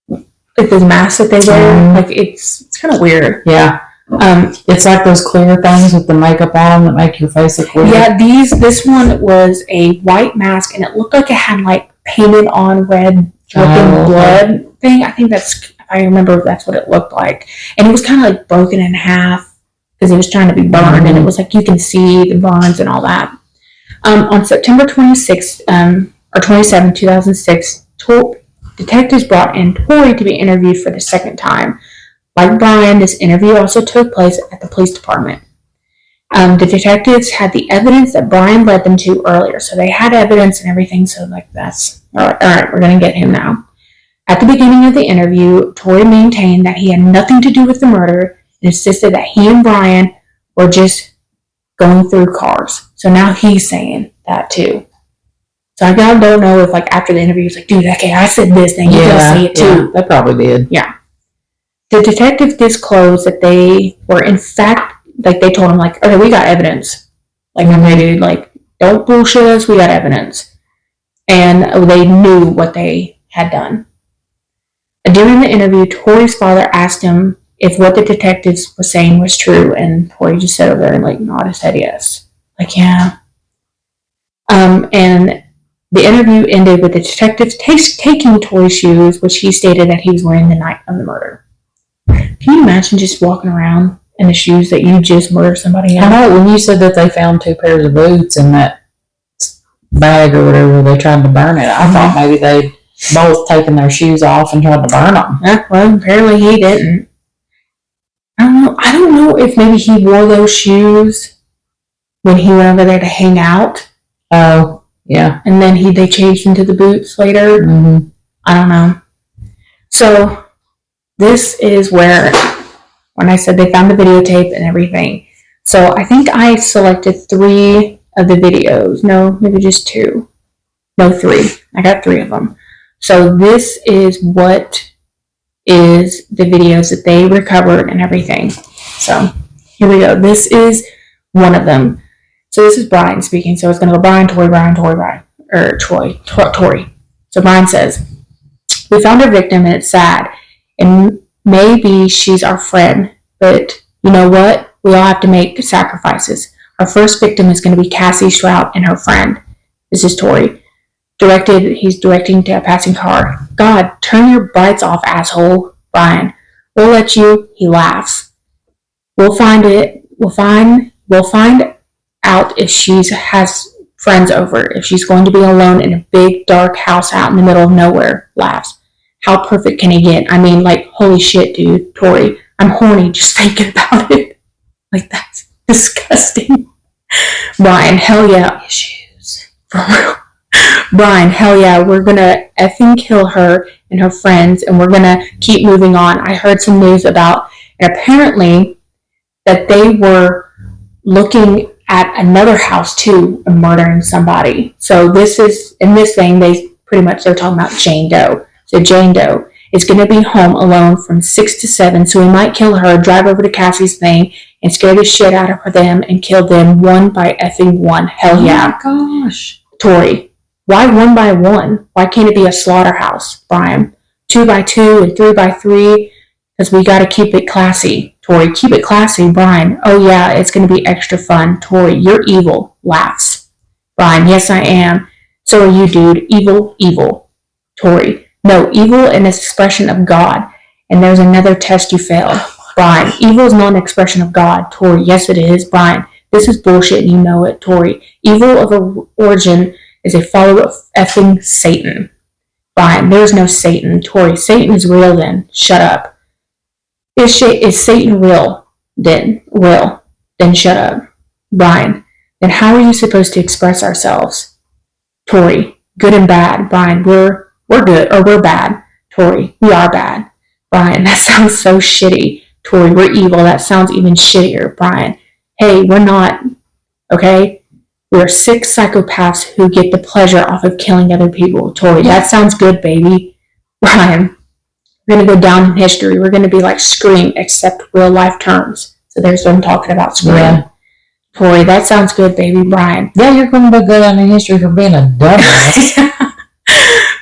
Like, the mask that they wear, like, it's kind of weird. Yeah. It's like those clear things with the makeup on them that make your face look weird. Yeah, this one was a white mask, and it looked like it had, like, painted on red dripping blood thing. I think if I remember, that's what it looked like. And it was kind of like broken in half because it was trying to be burned, and it was like you can see the burns and all that. On September 26th, or 27th, 2006, detectives brought in Tori to be interviewed for the second time. Like Brian, this interview also took place at the police department. The detectives had the evidence that Brian led them to earlier, so they had evidence and everything, so, like, that's, all right, we're going to get him now. At the beginning of the interview, Tori maintained that he had nothing to do with the murder and insisted that he and Brian were just going through cars. So now he's saying that too. So I don't know if, like, after the interview, he's like, dude, okay, I said this thing, you gotta say it too. Yeah, they probably did. Yeah. The detectives disclosed that they were, in fact, like, they told him, like, okay, we got evidence. Like, okay, dude, like, don't bullshit us, we got evidence. And they knew what they had done. During the interview, Tori's father asked him if what the detectives were saying was true, and Tori just sat over there and, like, nodded his head yes. Like, yeah. And the interview ended with the detectives taking Tori's shoes, which he stated that he was wearing the night of the murder. Can you imagine just walking around in the shoes that you just murdered somebody in? I know, when you said that they found 2 pairs of boots in that bag or whatever, they tried to burn it. I thought maybe they'd both taken their shoes off and tried to burn them. Well, apparently he didn't. I don't know if maybe he wore those shoes when he went over there to hang out. Oh, yeah. And then they changed into the boots later. Mm-hmm. I don't know. So this is where, when I said they found the videotape and everything. So I think I selected 3 of the videos. No, maybe just 2. No, 3. I got 3 of them. So this is what is the videos that they recovered and everything. So here we go. This is one of them. So this is Brian speaking. So it's going to go Brian, Tori, or Tori. So Brian says, we found our victim and it's sad. And maybe she's our friend. But you know what? We all have to make sacrifices. Our first victim is going to be Cassie Strout and her friend. This is Tori. He's directing to a passing car. God, turn your brights off, asshole. Brian. We'll let you. He laughs. We'll find out if she has friends over. If she's going to be alone in a big dark house out in the middle of nowhere. Laughs. How perfect can he get? I mean, like, holy shit, dude. Tori, I'm horny just thinking about it. Like, that's disgusting. Brian, hell yeah. Issues. For real. Brian, hell yeah, we're gonna effing kill her and her friends, and we're gonna keep moving on. I heard some news about, and apparently, that they were looking at another house too and murdering somebody. So this is, in this thing, they're talking about Jane Doe. So Jane Doe is gonna be home alone from 6 to 7, so we might kill her, drive over to Cassie's thing, and scare the shit out of them and kill them one by effing one. Hell yeah. Oh my gosh. Tori. Why 1 by 1? Why can't it be a slaughterhouse, Brian? 2 by 2 and 3 by 3, because we got to keep it classy. Tori, keep it classy. Brian, oh yeah, it's going to be extra fun. Tori, you're evil. Laughs. Brian, yes I am. So are you, dude. Evil, evil. Tori, no, evil is an expression of God. And there's another test you failed. Brian, evil is not an expression of God. Tori, yes it is. Brian, this is bullshit and you know it. Tori, evil of origin is a follower of effing Satan. Brian, there's no Satan. Tori, Satan is real then. Shut up. Is Satan real? Then real. Then shut up. Brian, then how are you supposed to express ourselves? Tori, good and bad. Brian, we're good or we're bad. Tori, we are bad. Brian, that sounds so shitty. Tori, we're evil. That sounds even shittier. Brian, hey, we're not. Okay? We're 6 psychopaths who get the pleasure off of killing other people. Tori, that sounds good, baby. Brian, we're going to go down in history. We're going to be like Scream, except real life terms. So there's what I'm talking about, Scream. Yeah. Tori, that sounds good, baby. Brian. Yeah, you're going to go down in history for being a dumbass.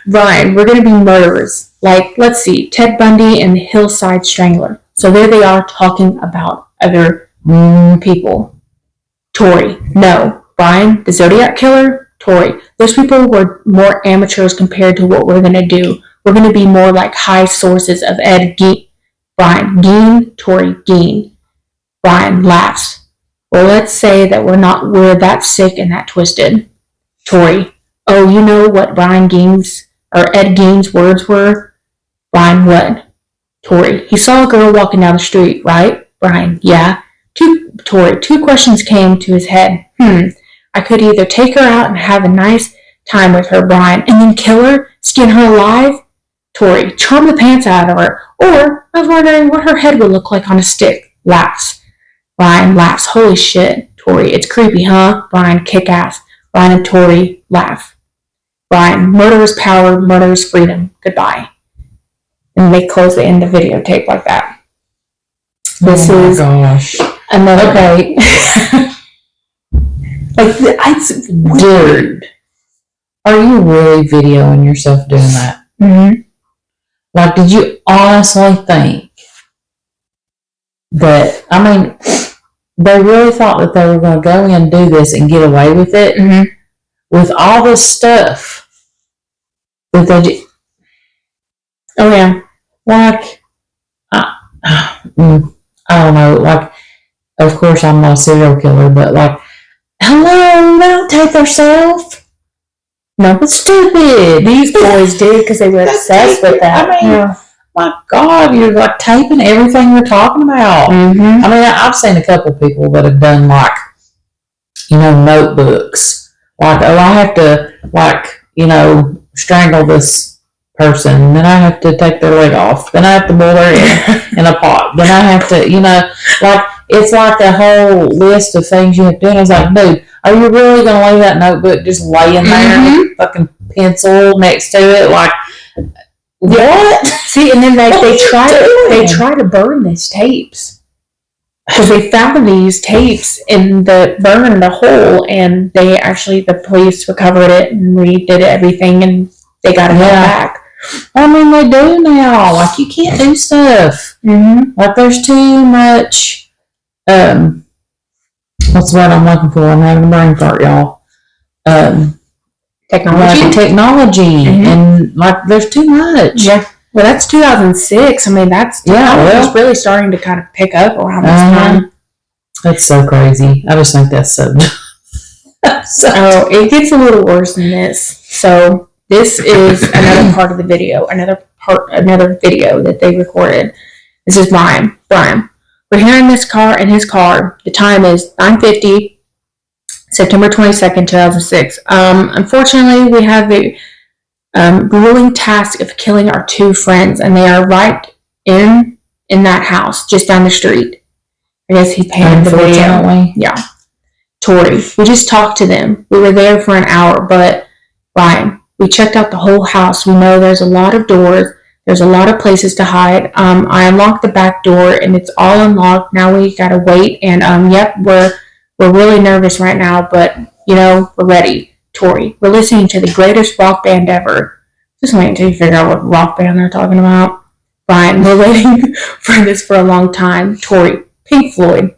Brian, we're going to be murderers. Like, let's see, Ted Bundy and the Hillside Strangler. So there they are talking about other people. Tori, no. Brian, the Zodiac Killer? Tori, those people were more amateurs compared to what we're going to do. We're going to be more like high sources of Ed Gein. Brian, Gein? Tori, Gein. Brian laughs. Well, let's say that we're that sick and that twisted. Tori, oh, you know what Brian Gein's, or Ed Gein's words were? Brian, what? Tori, he saw a girl walking down the street, right? Brian, yeah. Tori, 2 questions came to his head. I could either take her out and have a nice time with her, Brian, and then kill her, skin her alive. Tori, charm the pants out of her. Or I was wondering what her head would look like on a stick. Laughs. Brian laughs. Holy shit. Tori, it's creepy, huh? Brian, kick ass. Brian and Tori laugh. Brian, murder is power, murder is freedom. Goodbye. And they close the end of the videotape like that. This is gosh. Another. Okay. Like, dude, are you really videoing yourself doing that? Mm-hmm. Like, did you honestly think that, I mean, they really thought that they were going to go in and do this and get away with it? Mm-hmm. With all this stuff that they did. Oh, yeah. Like, I don't know, like, of course I'm not a serial killer, but like, hello, they don't take themselves. No, it's stupid. These boys did because they were obsessed with that. I mean, my God, you're like taping everything you're talking about. Mm-hmm. I mean, I've seen a couple people that have done like, notebooks. Like, oh, I have to, like, strangle this person. Then I have to take their leg off. Then I have to boil their egg in a pot. Then I have to, like, it's like a whole list of things you have to do. And I was like, dude, are you really going to leave that notebook just laying there with a fucking pencil next to it? Like, what? See, and then they try to burn these tapes. Because they found these tapes in burned the hole, and the police recovered it and redid everything, and they got it back. I mean, they do now. Like, you can't do stuff. Mm-hmm. Like, there's too much, what's the word I'm looking for? I'm having a brain fart, y'all. Technology. Mm-hmm. And, like, there's too much. Yeah. Well, that's 2006. I mean, it's really starting to kind of pick up around this time. That's so crazy. I just think that's so. So it gets a little worse than this. So this is another part of the video, another video that they recorded. This is Brian. We're here in his car. The time is 9:50, September 22nd, 2006. Unfortunately, we have the grueling task of killing our 2 friends, and they are right in that house just down the street. I guess he panned the video. Yeah. Tori, we just talked to them. We were there for an hour, but Brian, we checked out the whole house. We know there's a lot of doors. There's a lot of places to hide. I unlocked the back door, and it's all unlocked. Now we gotta wait, and we're really nervous right now, but we're ready. Tori, we're listening to the greatest rock band ever. Just wait until you figure out what rock band they're talking about. Brian, we're waiting for this for a long time. Tori, Pink Floyd.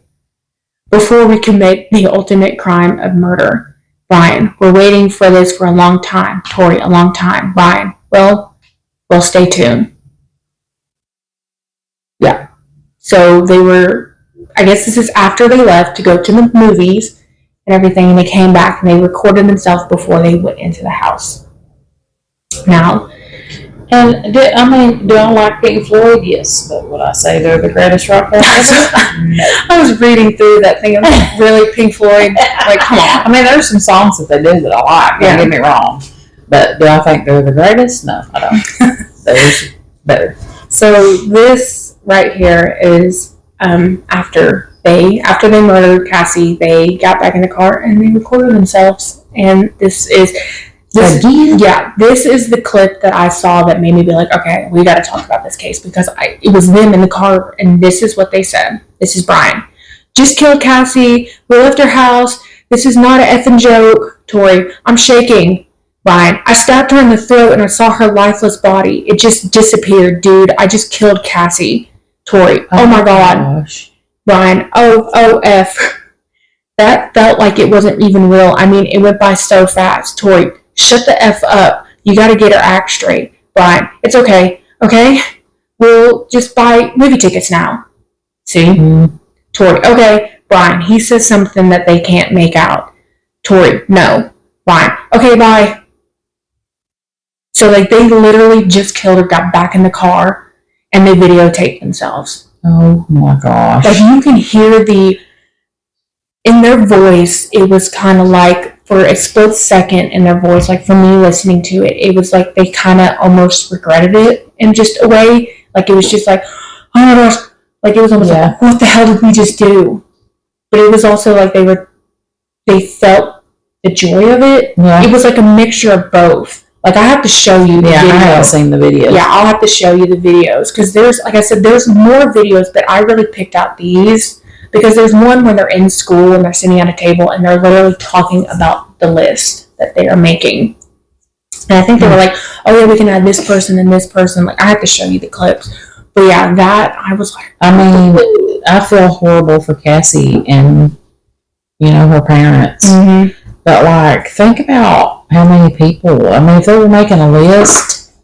Before we commit the ultimate crime of murder. Brian, we're waiting for this for a long time. Tori, a long time. Brian, well, stay tuned. Yeah. So they were, I guess this is after they left to go to the movies and everything, and they came back and they recorded themselves before they went into the house. Now, And do I like Pink Floyd? Yes, but would I say they're the greatest rock band ever? No. I was reading through that thing. I'm like, really, Pink Floyd? Like, come on. I mean, there's some songs that they do that I like. Don't get me wrong. But do I think they're the greatest? No, I don't. There's better. So this right here is after they murdered Cassie, they got back in the car and they recorded themselves. And this is the clip that I saw that made me be like, okay, we got to talk about this case, because it was them in the car, and this is what they said. This is Brian. Just killed Cassie. We left her house. This is not an effing joke. Tori, I'm shaking. Brian, I stabbed her in the throat and I saw her lifeless body. It just disappeared, dude. I just killed Cassie. Tori, oh my God. Gosh. Brian, F. That felt like it wasn't even real. I mean, it went by so fast. Tori, shut the F up. You got to get her act straight. Brian, it's okay. Okay? We'll just buy movie tickets now. See? Mm-hmm. Tori, okay. Brian, he says something that they can't make out. Tori, no. Brian, okay, bye. So, like, they literally just killed her, got back in the car, and they videotaped themselves. Oh my gosh. Like, you can hear in their voice, it was kind of like, for a split second in their voice, like for me listening to it, it was like they kind of almost regretted it in just a way. Like, it was just like, oh my gosh. Like, it was almost like, what the hell did we just do? But it was also like they felt the joy of it. Yeah. It was like a mixture of both. Like, I have to show you the video. I haven't seen the videos. Yeah, I'll have to show you the videos, because there's, like I said, there's more videos, but I really picked out these because there's one where they're in school and they're sitting at a table and they're literally talking about the list that they are making. And I think they were like, oh yeah, we can add this person and this person. Like, I have to show you the clips. But yeah, that, I was like, I mean, I feel horrible for Cassie and, her parents. Mm-hmm. But, like, think about how many people, I mean, if they were making a list,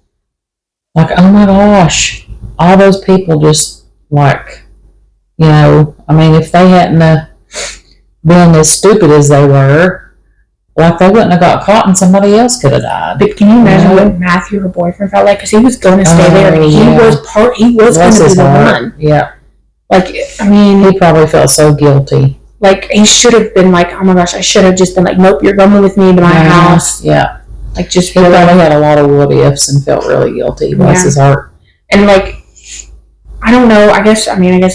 like, oh my gosh, all those people just, like, I mean, if they hadn't been as stupid as they were, like, they wouldn't have got caught and somebody else could have died. But can you imagine what Matthew, her boyfriend, felt like? Because he was going to stay there, and he was going to be the one. Yeah. Like, I mean, he probably felt so guilty. Like, he should have been like, oh my gosh, I should have just been like, nope, you're coming with me to my house. Yeah. Like, just he probably had a lot of what ifs and felt really guilty. Bless his heart. And, like, I don't know. I guess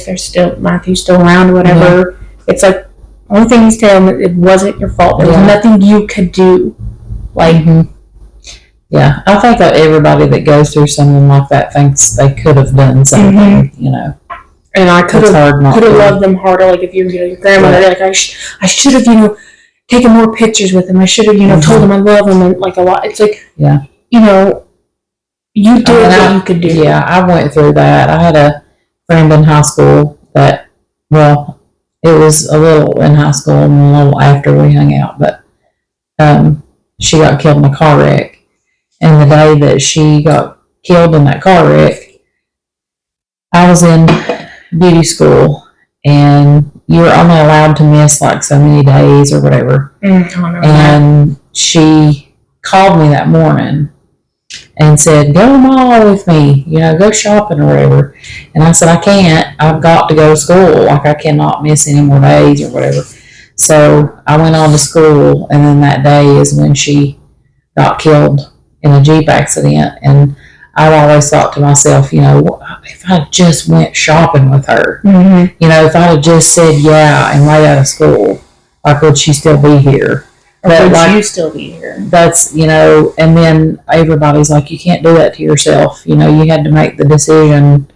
there's still, Matthew's still around or whatever. Yeah. It's like, only thing he's telling them, it wasn't your fault. There was nothing you could do. Like, yeah, I think that everybody that goes through something like that thinks they could have done something, And I could have loved them harder. Like, if you're your grandmother, like, I should have, taken more pictures with them. I should have, told them I love them, and like a lot. It's like, you did what you could do. Yeah, I went through that. I had a friend in high school that, well, it was a little in high school and a little after we hung out, but she got killed in a car wreck. And the day that she got killed in that car wreck, I was in beauty school, and you were only allowed to miss like so many days or whatever. And she called me that morning and said, go to the mall with me, go shopping or whatever. And I said, I can't. I've got to go to school. Like, I cannot miss any more days or whatever. So I went on to school, and then that day is when she got killed in a Jeep accident. And I've always thought to myself, if I just went shopping with her, if I had just said yeah and right out of school, like, would she still be here? Or would you still be here? That's, and then everybody's like, you can't do that to yourself. You had to make the decision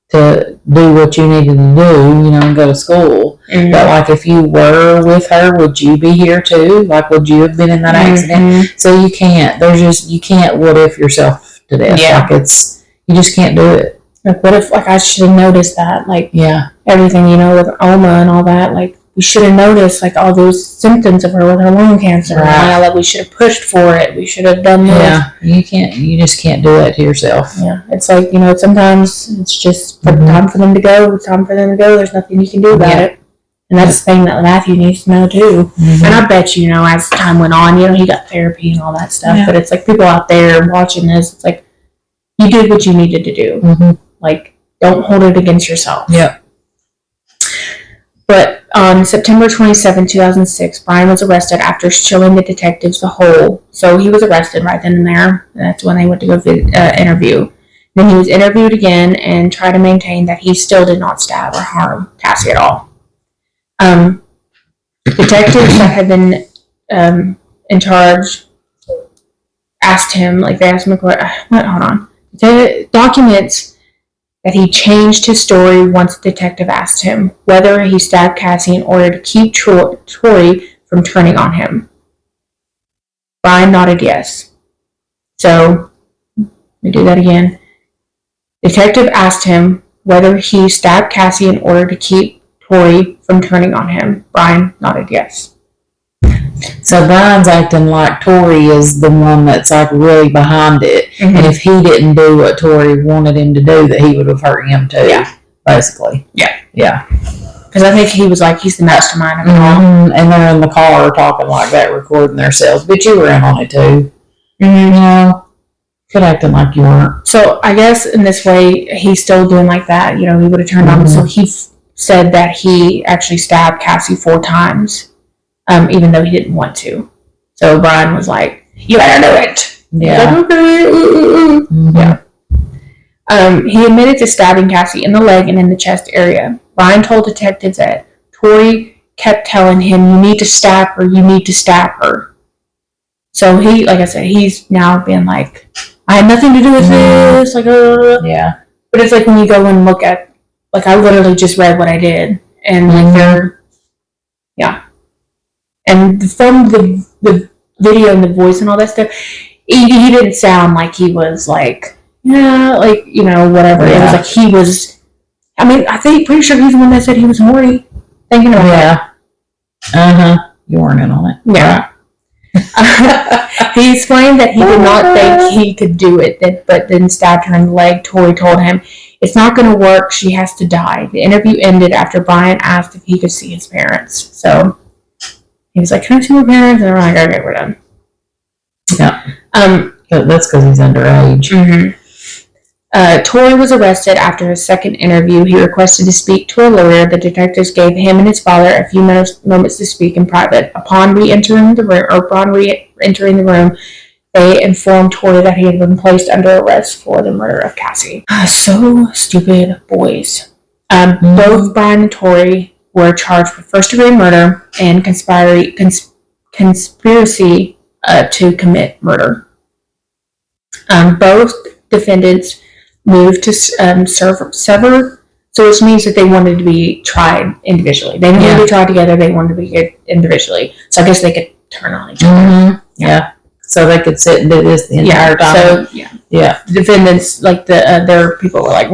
to do what you needed to do, and go to school. But, like, if you were with her, would you be here too? Like, would you have been in that accident? So you can't. You can't what if yourself to death. Yeah. Like, you just can't do it. Like, what if, like, I should have noticed that, like, Yeah. everything, with Oma and all that, like, we should have noticed, like, all those symptoms of her with her lung cancer. Right. And all that. We should have pushed for it. We should have done this. Yeah. You just can't do that to yourself. Yeah. It's like, sometimes it's just time for them to go. It's time for them to go. There's nothing you can do about it. And that's the thing that Matthew needs to know, too. Mm-hmm. And I bet, as time went on, he got therapy and all that stuff. Yeah. But it's like people out there watching this, it's like, you did what you needed to do. Mm-hmm. Like, don't hold it against yourself. Yep. But on September 27, 2006, Brian was arrested after showing the detectives the hole. So he was arrested right then and there. That's when they went to go interview. Then he was interviewed again and tried to maintain that he still did not stab or harm Cassie at all. Detectives that had been in charge asked him, they asked him, hold on. The documents that he changed his story once the detective asked him whether he stabbed Cassie in order to keep Tori from turning on him. Brian nodded yes. So, let me do that again. Detective asked him whether he stabbed Cassie in order to keep Tori from turning on him. Brian nodded yes. So Brian's acting like Tori is the one that's really behind it. Mm-hmm. And if he didn't do what Tori wanted him to do, that he would have hurt him too. Yeah. Basically. Yeah. Yeah. Because I think he was he's the mastermind of it all. And they're in the car talking like that, recording themselves. But you were in on it too. Mm-hmm. Quit acting like you weren't. So I guess in this way, he's still doing like that. He would have turned on him. So he said that he actually stabbed Cassie 4 times. Even though he didn't want to. So Brian was like, you better do it. Yeah. Like, okay. Mm-hmm. Yeah. He admitted to stabbing Cassie in the leg and in the chest area. Brian told detectives that Tori kept telling him, you need to stab her, you need to stab her. So he, like I said, he's now been like, I had nothing to do with this. Yeah. But it's like when you go and look at, I literally just read what I did. And yeah. And from the video and the voice and all that stuff, he didn't sound like he was whatever. Yeah. It was like he was, I think, pretty sure he's the one that said he was horny. Thinking about it. You weren't in on it. Yeah. He explained that he did not think he could do it, but then stabbed her in the leg. Tori told him, it's not going to work. She has to die. The interview ended after Brian asked if he could see his parents. So he was like, can I see my parents? And they're like, okay, we're done. Yeah. That's because he's underage. Mm-hmm. Tori was arrested after his second interview. He requested to speak to a lawyer. The detectives gave him and his father a few moments to speak in private. Upon re-entering the room, they informed Tori that he had been placed under arrest for the murder of Cassie. So stupid, boys. Both Brian and Tori were charged with first-degree murder and conspiracy to commit murder. Both defendants moved to sever, so which means that they wanted to be tried individually. They didn't want to be tried together. They wanted to be individually. So I guess they could turn on each other. Mm-hmm. Yeah. So they could sit and do this the entire time. So the defendants, their people were like,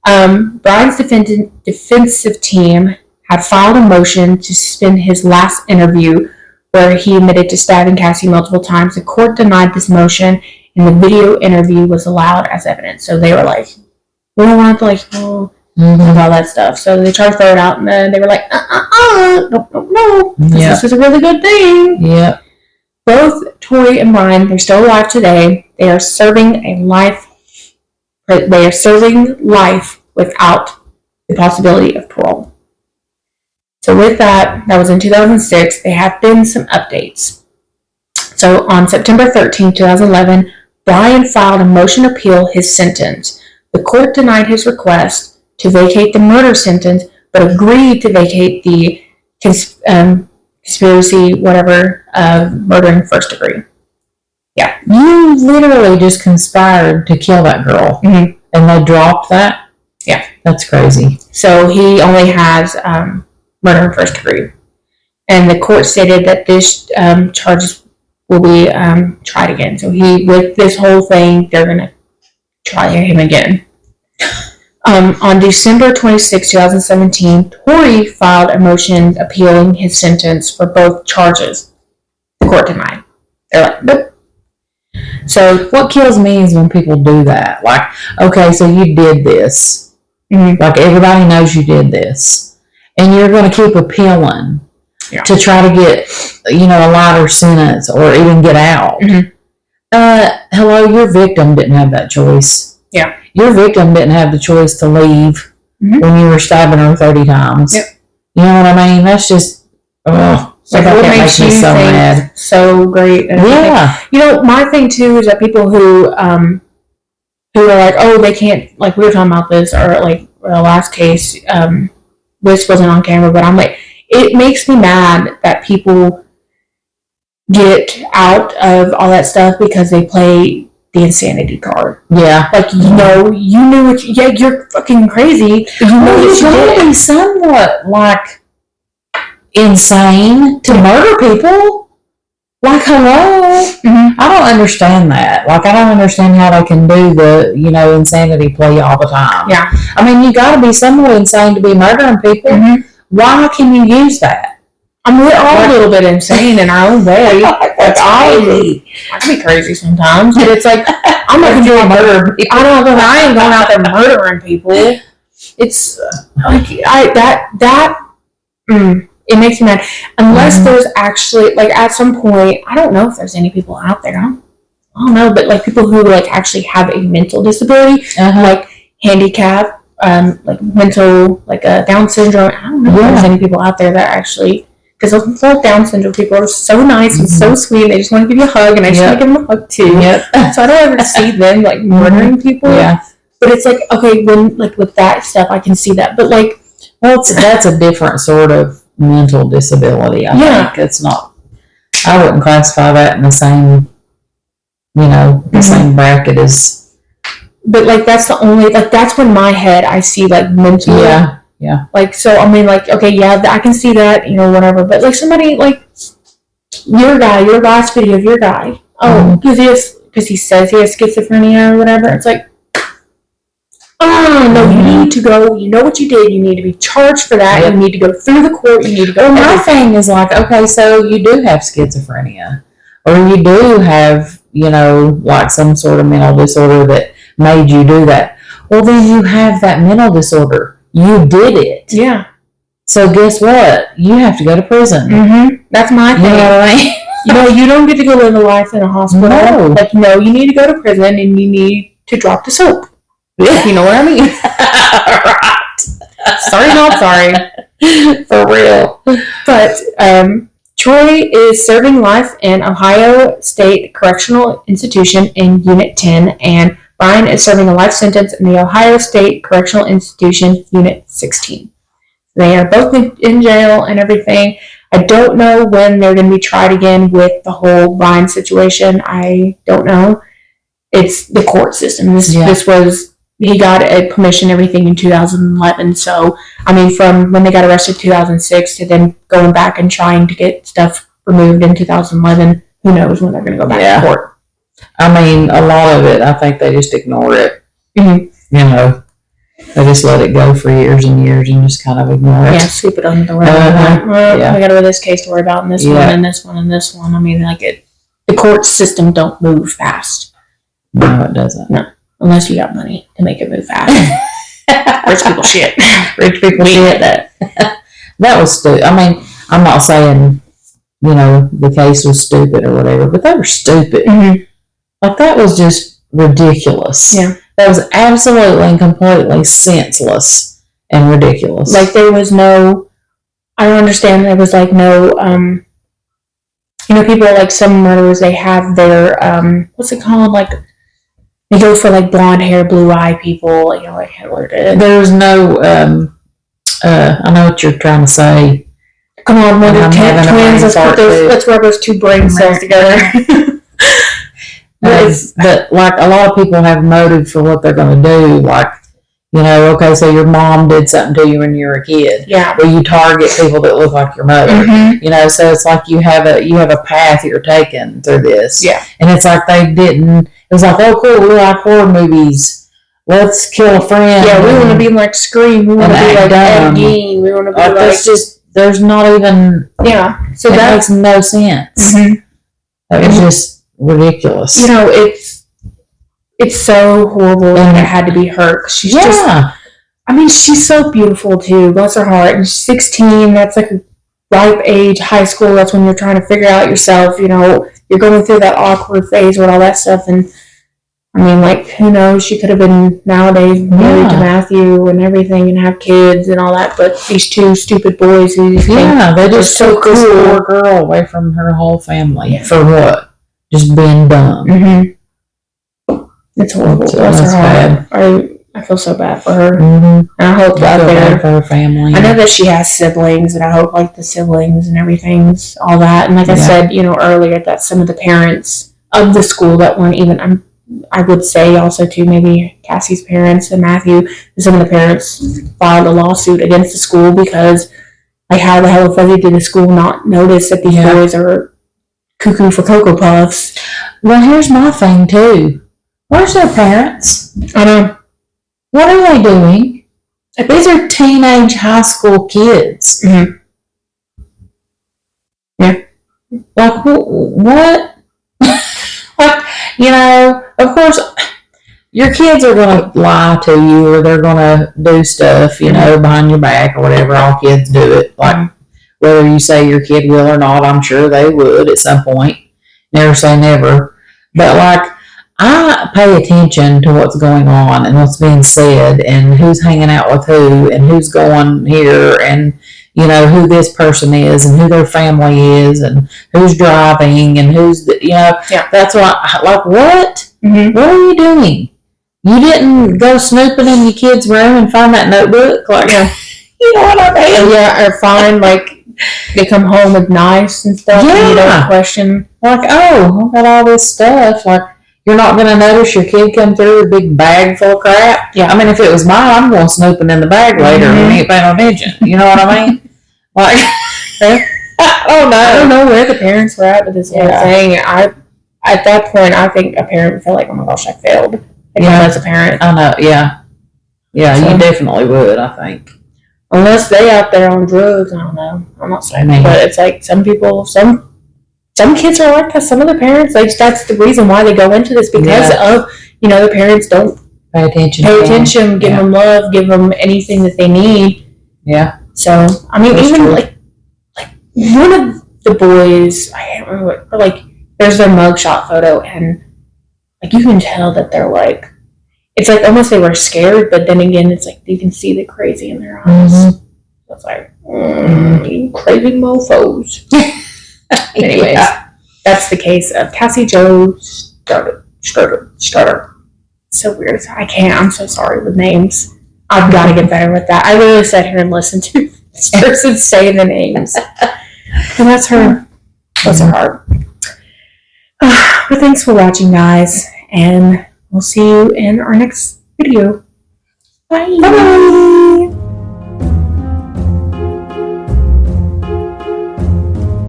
Brian's defensive team had filed a motion to suspend his last interview where he admitted to stabbing Cassie multiple times. The court denied this motion, and the video interview was allowed as evidence. So they were like, we don't want to, and all that stuff. So they tried to throw it out, and then they were like, no. This is a really good thing. Yeah. Both Tori and Brian, they're still alive today. They are serving life without the possibility of parole. So with that was in 2006. There have been some updates. So on September 13, 2011, Brian filed a motion to appeal his sentence. The court denied his request to vacate the murder sentence, but agreed to vacate the conspiracy, murdering first degree. Yeah. You literally just conspired to kill that girl. Mm-hmm. And they dropped that? Yeah. That's crazy. So he only has murder in first degree. And the court stated that this charges will be tried again. So with this whole thing, they're going to try him again. On December 26, 2017, Torrey filed a motion appealing his sentence for both charges. The court denied. They're like, nope. So what kills me is when people do that. Like, okay, so you did this. Mm-hmm. Like, everybody knows you did this. And you're going to keep appealing to try to get, a lighter sentence or even get out. Mm-hmm. Hello, your victim didn't have that choice. Yeah. Your victim didn't have the choice to leave when you were stabbing her 30 times. Yep. You know what I mean? That's just, like, what makes you so mad? So great. And my thing too is that people who are like, oh, they can't, like, we were talking about this, or like the last case, this wasn't on camera, but I'm like, it makes me mad that people get out of all that stuff because they play the insanity card. Yeah. Like, you knew what you're fucking crazy. You know you that be somewhat, like, insane to murder people. Like, hello? Mm-hmm. I don't understand that. Like, I don't understand how they can do the, insanity play all the time. Yeah. I mean, you gotta be somewhat insane to be murdering people. Mm-hmm. Why can you use that? I mean, we're all a little bit insane in our own way. Like, I can be crazy sometimes, but it's like, I'm not going to murder people. I ain't going out there murdering people. It's like, it makes me mad. Unless there's actually, like, at some point, I don't know if there's any people out there. I don't know, but like people who like actually have a mental disability, like handicap, like mental, like Down syndrome. I don't know if there's any people out there that actually, because those Down syndrome people are so nice and so sweet, and they just want to give you a hug, and I just want to give them a hug too. Yep. So I don't ever see them like murdering people. Yeah. But it's like, okay, when like with that stuff, I can see that. But like, well, that's a different sort of mental disability. I think it's not. I wouldn't classify that in the same, the same bracket as. But like that's the only that's when my head I see like mental. Yeah. Like, so I mean, like, okay, I can see that, whatever. But like somebody like your last video of your guy. Oh, because he says he has schizophrenia or whatever. It's like, oh no, you need to go. You know what you did. You need to be charged for that. You need to go through the court. You need to go. Well, my thing is like, okay, so you do have schizophrenia, or you do have, like some sort of mental disorder that made you do that. Well, then you have that mental disorder. You did it. Yeah. So guess what? You have to go to prison. Mm-hmm. That's my thing. You know what I mean? You don't get to go live a life in a hospital. No. Like, no, you need to go to prison and you need to drop the soap. Yeah. You know what I mean? Right. Sorry, not sorry. For real. But Troy is serving life in Ohio State Correctional Institution in Unit 10, and Brian is serving a life sentence in the Ohio State Correctional Institution, Unit 16. They are both in jail and everything. I don't know when they're going to be tried again with the whole Brian situation. I don't know. It's the court system. This was, he got a permission, everything in 2011. So, I mean, from when they got arrested in 2006 to then going back and trying to get stuff removed in 2011, who knows when they're going to go back to court. I mean, a lot of it, I think they just ignore it. Mm-hmm. They just let it go for years and years and just kind of ignore it. Yeah, sweep it under the rug. We got this case to worry about, and this one, and this one, and this one. I mean, like the court system don't move fast. No, it doesn't. No, unless you got money to make it move fast. Rich people shit. Rich people shit. That was stupid. I mean, I'm not saying, the case was stupid or whatever, but they were stupid. Mm-hmm. Like, that was just ridiculous. Yeah. That was absolutely and completely senseless and ridiculous. Like, there was no, I don't understand, there was like no, people like some murderers, they have their, what's it called? Like, they go for like blonde hair, blue eye people, like Hitler did. There's no, I know what you're trying to say. Come on, when they're twins, let's rub those two brain cells together. But like a lot of people have motive for what they're going to do. Like, okay, so your mom did something to you when you were a kid. Yeah. Well, you target people that look like your mother. Mm-hmm. So it's like you have a path you're taking through this. Yeah. And it's like they didn't. It was like, oh, cool, we like horror movies. let's kill a friend. Yeah, we want to be like Scream. We want to be like Ed Gein. We want to be like there's not even. Yeah. So that makes no sense. Mm-hmm. That was just ridiculous. You know, it's so horrible that it had to be her. She's just. I mean, she's so beautiful too. Bless her heart. And she's 16. That's like a ripe age. High school. That's when you're trying to figure out yourself. You know, you're going through that awkward phase with all that stuff. And I mean, like, who knows? She could have been nowadays married to Matthew and everything, and have kids and all that. But these two stupid boys who they just took this poor girl away from her whole family for what? Just being dumb. Mm-hmm. It's horrible. Bless her heart. I feel so bad for her. Mm-hmm. And I hope out there for her family. I know that she has siblings, and I hope like the siblings and everything's all that. And like I said, you know, earlier, that some of the parents of the school that weren't even, I would say also too, maybe Cassie's parents and Matthew, some of the parents filed a lawsuit against the school because, like, how the hell fuzzy did the school not notice that these boys are cuckoo for Cocoa Puffs? Well, here's my thing too. Where's their parents? I know. What are they doing? These are teenage high school kids. Mm-hmm. Yeah. Like, what? Like, you know, of course, your kids are going to lie to you, or they're going to do stuff, you know, behind your back or whatever. All kids do it. Like, whether you say your kid will or not, I'm sure they would at some point. Never say never. But, like, I pay attention to what's going on and what's being said and who's hanging out with who and who's going here and, you know, who this person is and who their family is and who's driving and who's, you know, that's why, like, what? Mm-hmm. What are you doing? You didn't go snooping in your kid's room and find that notebook? Like, you know what I mean? Yeah, or find, like, they come home with knives and stuff and you don't question. Like, oh, I got all this stuff. Like, you're not going to notice your kid come through with a big bag full of crap? Yeah. I mean, if it was mine, I'm going snooping in the bag later and ain't paying no attention. You know what I mean? Like, I don't know where the parents were at with this whole thing. At that point, I think a parent would feel like, oh my gosh, I failed. As a parent. I know, yeah. Yeah, so, you definitely would, I think. Unless they out there on drugs, I don't know. I'm not saying that. But it's like some people, some kids are like that. Some of the parents, like, that's the reason why they go into this, because of, you know, the parents don't pay attention, give them love, give them anything that they need. Yeah. So, I mean, that's even true. like one of the boys, I can't remember what, but like, there's their mugshot photo, and like, you can tell that they're like, it's like almost they were scared, but then again, it's like you can see the crazy in their eyes. Mm-hmm. So it's like, you crazy mofos. Anyways, that's the case of Cassie Jo Stoddart. So weird. I'm so sorry with names. I've got to get better with that. I literally sat here and listened to this person say the names. And that's her. Bless her heart. But thanks for watching, guys. And we'll see you in our next video. Bye. Bye.